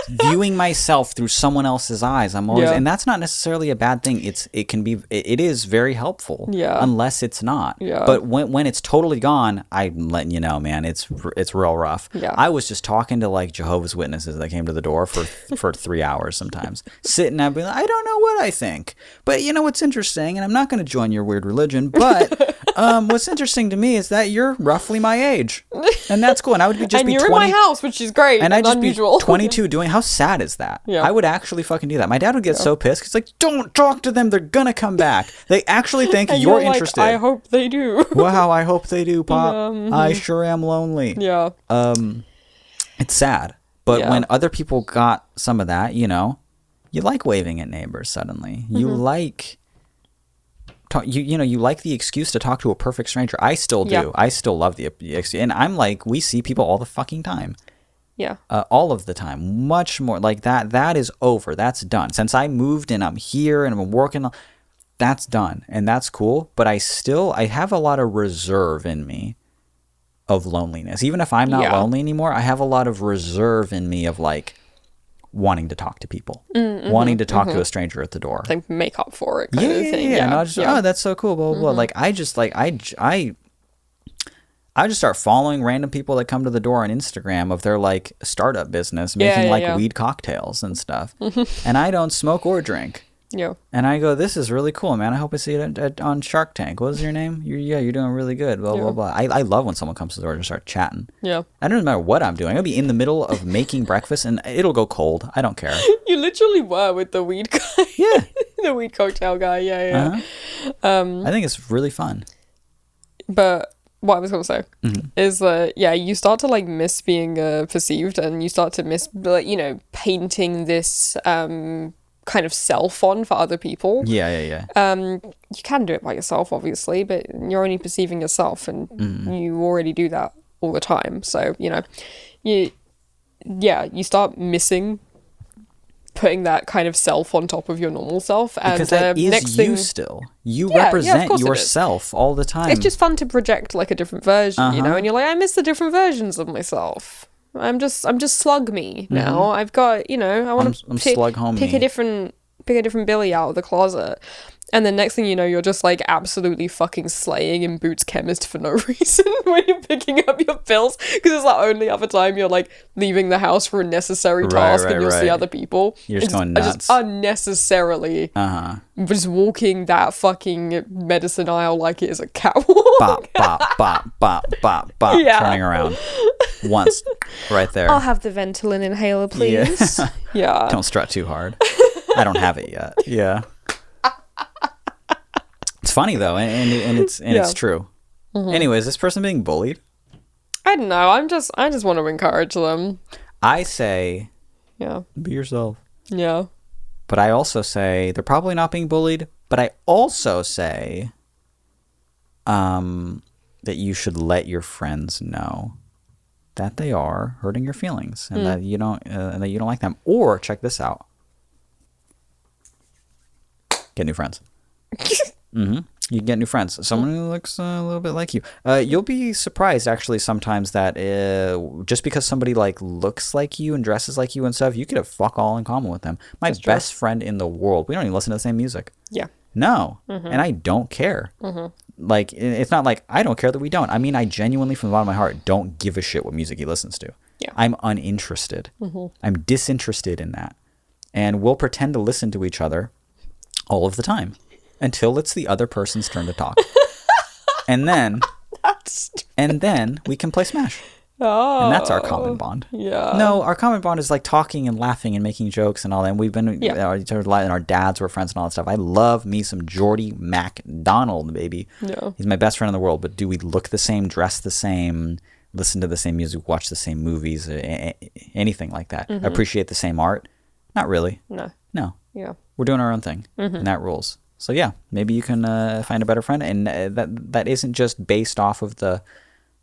viewing myself through someone else's eyes. I'm always, and that's not necessarily a bad thing. It is very helpful. Yeah. Unless it's not. Yeah. But when it's totally gone, I'm letting you know, man, it's real rough. Yeah. I was just talking to like Jehovah's Witnesses that came to the door for 3 hours sometimes, sitting and being like, I don't know what I think, but you know what's interesting, and I'm not going to join your weird religion, but what's interesting to me is that you're roughly my age, and that's cool. And I would just be 20, in my house, which is great, and I'd just unusual. Be 22 doing. How sad is that? Yeah. I would actually fucking do that. My dad would get so pissed. He's like, don't talk to them. They're gonna come back. They actually think you're interested. I hope they do. Wow, I hope they do, Pop. I sure am lonely. Yeah. It's sad, but when other people got some of that, you know, you like waving at neighbors suddenly. You like. You know, you like the excuse to talk to a perfect stranger. I still do. Yeah. I still love the excuse. And I'm like, we see people all the fucking time. Yeah. All of the time. Much more like that. That is over. That's done. Since I moved and I'm here and I'm working, that's done. And that's cool. But I have a lot of reserve in me of loneliness. Even if I'm not lonely anymore, I have a lot of reserve in me of like, wanting to talk to people, wanting to talk to a stranger at the door, like make up for it kind of thing. Yeah. And I just, oh, that's so cool, blah blah blah. Like I just start following random people that come to the door on Instagram of their like startup business, making weed cocktails and stuff, and I don't smoke or drink. Yeah. And I go, this is really cool, man. I hope I see it on Shark Tank. What was your name? You're doing really good. Blah, blah, blah. I love when someone comes to the door and start chatting. Yeah. I don't matter what I'm doing. I'll be in the middle of making breakfast and it'll go cold. I don't care. You literally were with the weed guy. Yeah. The weed cocktail guy. Yeah. I think it's really fun. But what I was going to say is that, you start to like miss being perceived, and you start to miss, like, you know, painting this kind of self on for other people. Yeah. You can do it by yourself, obviously, but you're only perceiving yourself, and you already do that all the time. So, you know, you start missing putting that kind of self on top of your normal self. And because that is next you still. You represent yourself all the time. It's just fun to project like a different version, you know, and you're like, I miss the different versions of myself. I'm just slug me now. I've got, you know, I want to pick a different Billy out of the closet. And then next thing you know, you're just like absolutely fucking slaying in Boots Chemist for no reason when you're picking up your pills, because it's the only other time you're like leaving the house for a necessary task and you'll see other people. You're just going nuts. Just unnecessarily just walking that fucking medicine aisle like it is a catwalk. Bop, bop, bop, bop, bop, bop, turning around. Once, right there. I'll have the Ventolin inhaler, please. Yeah. Don't strut too hard. I don't have it yet. Yeah. It's funny though, and it's true. Anyway, is this person being bullied? I don't know. I just want to encourage them. I say, be yourself. Yeah. But I also say they're probably not being bullied. But I also say, that you should let your friends know that they are hurting your feelings and that you don't like them. Or check this out: get new friends. You can get new friends. Someone who looks a little bit like you. You'll be surprised actually sometimes that just because somebody like looks like you and dresses like you and stuff, you could have fuck all in common with them. My best friend in the world, we don't even listen to the same music. Yeah. No. And I don't care. Like, it's not like I don't care that we don't. I mean, I genuinely, from the bottom of my heart, don't give a shit what music he listens to. Yeah. I'm uninterested. I'm disinterested in that. And we'll pretend to listen to each other all of the time until it's the other person's turn to talk. And then we can play Smash. Oh. And that's our common bond. Yeah. No, our common bond is like talking and laughing and making jokes and all that. And we've been, and our dads were friends and all that stuff. I love me some Geordie MacDonald, baby. Yeah. He's my best friend in the world. But do we look the same, dress the same, listen to the same music, watch the same movies, anything like that? Appreciate the same art? Not really. No. Yeah. We're doing our own thing, and that rules. So yeah, maybe you can find a better friend, and that isn't just based off of the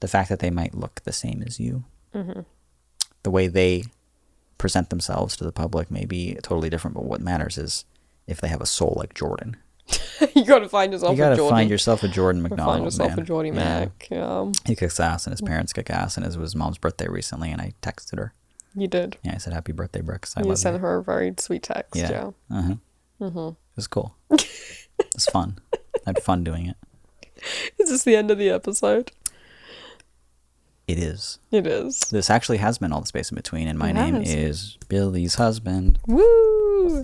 fact that they might look the same as you. The way they present themselves to the public may be totally different, but what matters is if they have a soul like Jordan. You gotta find yourself a Jordan. You gotta find yourself a Jordan McDonald. Find yourself man. a Geordie Mac. Yeah. He kicks ass, and his parents kick ass, and it was his mom's birthday recently, and I texted her. You did. Yeah, I said, happy birthday, Brooks. I You love sent you. her a very sweet text. Yeah. It was cool. It was fun. I had fun doing it. Is this the end of the episode? It is. It is. This actually has been all the space in between, and my It name has. is Billy's husband. Woo!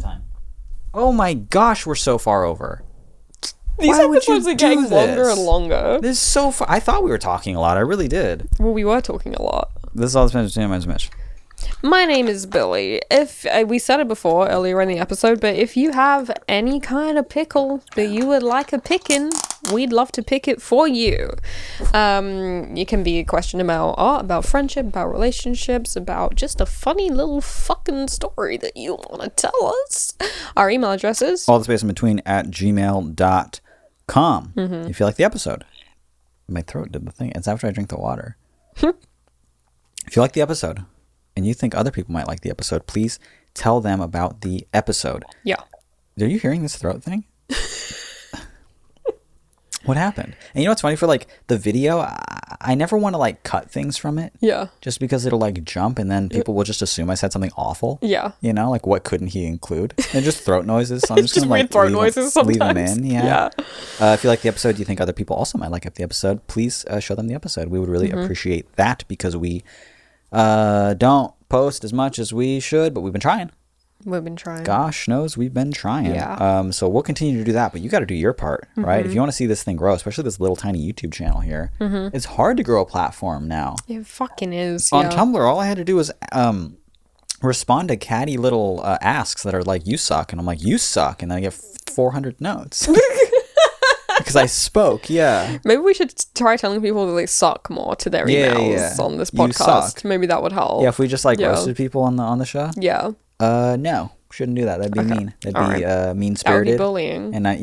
Oh my gosh, we're so far over. These Why would you episodes are do getting longer this? and longer. This is so far. I thought we were talking a lot. I really did. Well, we were talking a lot. This is all the space between. My name's Mitch. My name is Billy. If we said it before earlier in the episode, but if you have any kind of pickle that you would like a pickin', we'd love to pick it for you. It can be a question about art, about friendship, about relationships, about just a funny little fucking story that you want to tell us. Our email address is All the space in between at gmail.com. If you like the episode. My throat did the thing. It's after I drink the water. If you like the episode and you think other people might like the episode, please tell them about the episode. Yeah. Are you hearing this throat thing? What happened? And you know what's funny? For like the video, I never want to like cut things from it. Yeah. Just because it'll like jump and then people will just assume I said something awful. Yeah. You know, like what couldn't he include? And just throat noises. So I'm just Just gonna weird like throat leave noises them, leave sometimes. them in. Yeah. If you like the episode, you think other people also might like the episode, please show them the episode. We would really appreciate that because we don't post as much as we should, but we've been trying. We've been trying. Gosh knows we've been trying. Yeah. So we'll continue to do that, but you got to do your part, right? If you want to see this thing grow, especially this little tiny YouTube channel here, it's hard to grow a platform now. It fucking is. On Yeah. Tumblr, all I had to do was respond to catty little asks that are like, you suck. And I'm like, you suck. And then I get 400 notes. Because I spoke, yeah. Maybe we should try telling people that they suck more to their emails on this You podcast. suck. Maybe that would help. Yeah, if we just like Yeah. roasted people on the show. Yeah. No, shouldn't do that. That'd be mean. That'd All be mean That would be spirited. bullying. And that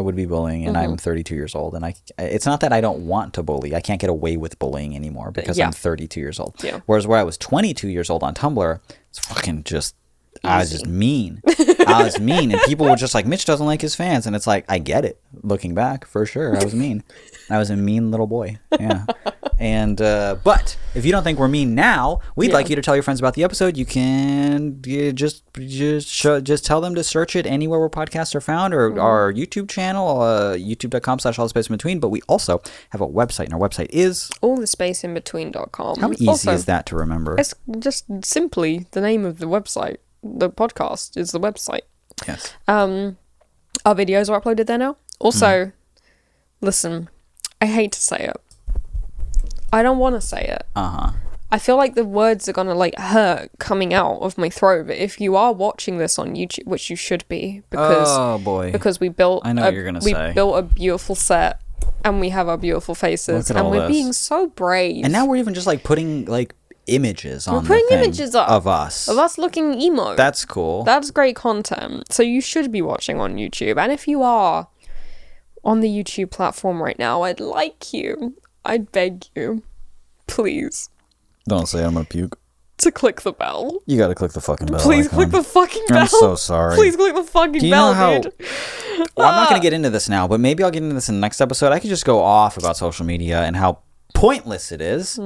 would be bullying. And I'm 32 years old, and it's not that I don't want to bully. I can't get away with bullying anymore because Yeah. I'm 32 years old. Yeah. Whereas where I was 22 years old on Tumblr, it's fucking just. I was just mean. I was mean, and people were just like, Mitch doesn't like his fans, and it's like, I get it. Looking back, for sure, I was mean. I was a mean little boy. Yeah. And but if you don't think we're mean now, we'd like you to tell your friends about the episode. You can just tell them to search it anywhere where podcasts are found, or our YouTube channel, youtube.com/allthespaceinbetween. But we also have a website, and our website is allthespaceinbetween.com. how easy Also, is that to remember? It's just simply the name of the website. The podcast is the website. Yes. Our videos are uploaded there now. Also, listen, I hate to say it. I don't want to say it. I feel like the words are gonna like hurt coming out of my throat. But if you are watching this on YouTube, which you should be, because Oh boy. because we built I know what you're gonna say. built a beautiful set and we have our beautiful faces Look at and all we're this. being so brave. And now we're even just like putting like images on putting the thing images up of us. of us looking emo. That's cool. That's great content. So you should be watching on YouTube. And if you are on the YouTube platform right now, I'd beg you, please, Don't say I'm gonna puke. to click the bell. You gotta click the fucking bell. Please icon. click the fucking bell. I'm so sorry. Please click the fucking Do you bell, know how? dude. Well, I'm not gonna get into this now, but maybe I'll get into this in the next episode. I could just go off about social media and how pointless it is.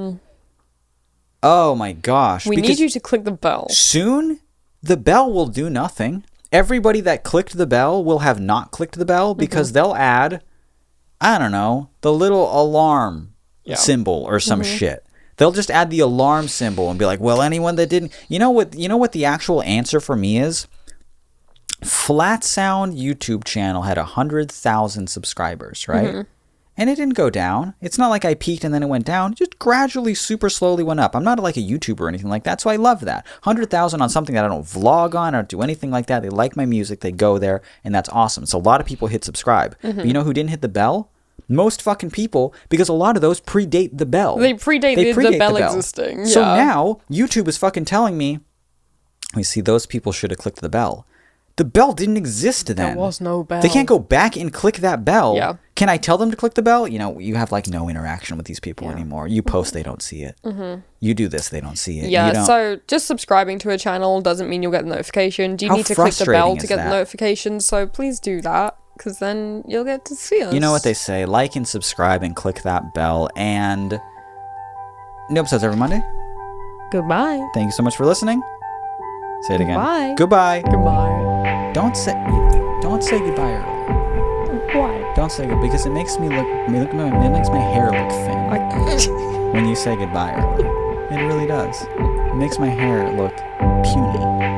Oh my gosh! We need you to click the bell. Soon, the bell will do nothing. Everybody that clicked the bell will have not clicked the bell because they'll add, I don't know, the little alarm symbol or some shit. They'll just add the alarm symbol and be like, well, anyone that didn't... You know what the actual answer for me is? Flat Sound YouTube channel had 100,000 subscribers, right? Mm-hmm. And it didn't go down. It's not like I peaked and then it went down. It just gradually, super slowly went up. I'm not like a YouTuber or anything like that, so I love that. 100,000 on something that I don't vlog on or do anything like that. They like my music. They go there, and that's awesome. So a lot of people hit subscribe. Mm-hmm. But you know who didn't hit the bell? Most fucking people, because a lot of those predate the bell. They predate the bell existing. So now, YouTube is fucking telling me, we see those people should have clicked the bell. The bell didn't exist then. There was no bell. They can't go back and click that bell. Yeah. Can I tell them to click the bell? You know, you have like no interaction with these people anymore. You post, they don't see it. Mm-hmm. You do this, they don't see it. Yeah, so just subscribing to a channel doesn't mean you'll get the notification. You need to click the bell to get the notification, so please do that, because then you'll get to see us. You know what they say, like and subscribe and click that bell, and new episodes every Monday. Goodbye. Thank you so much for listening. Say it again. Bye. Goodbye. Goodbye. Don't say goodbye early. Why? Don't say goodbye, because it makes it makes my hair look thin. When you say goodbye early. It really does. It makes my hair look puny.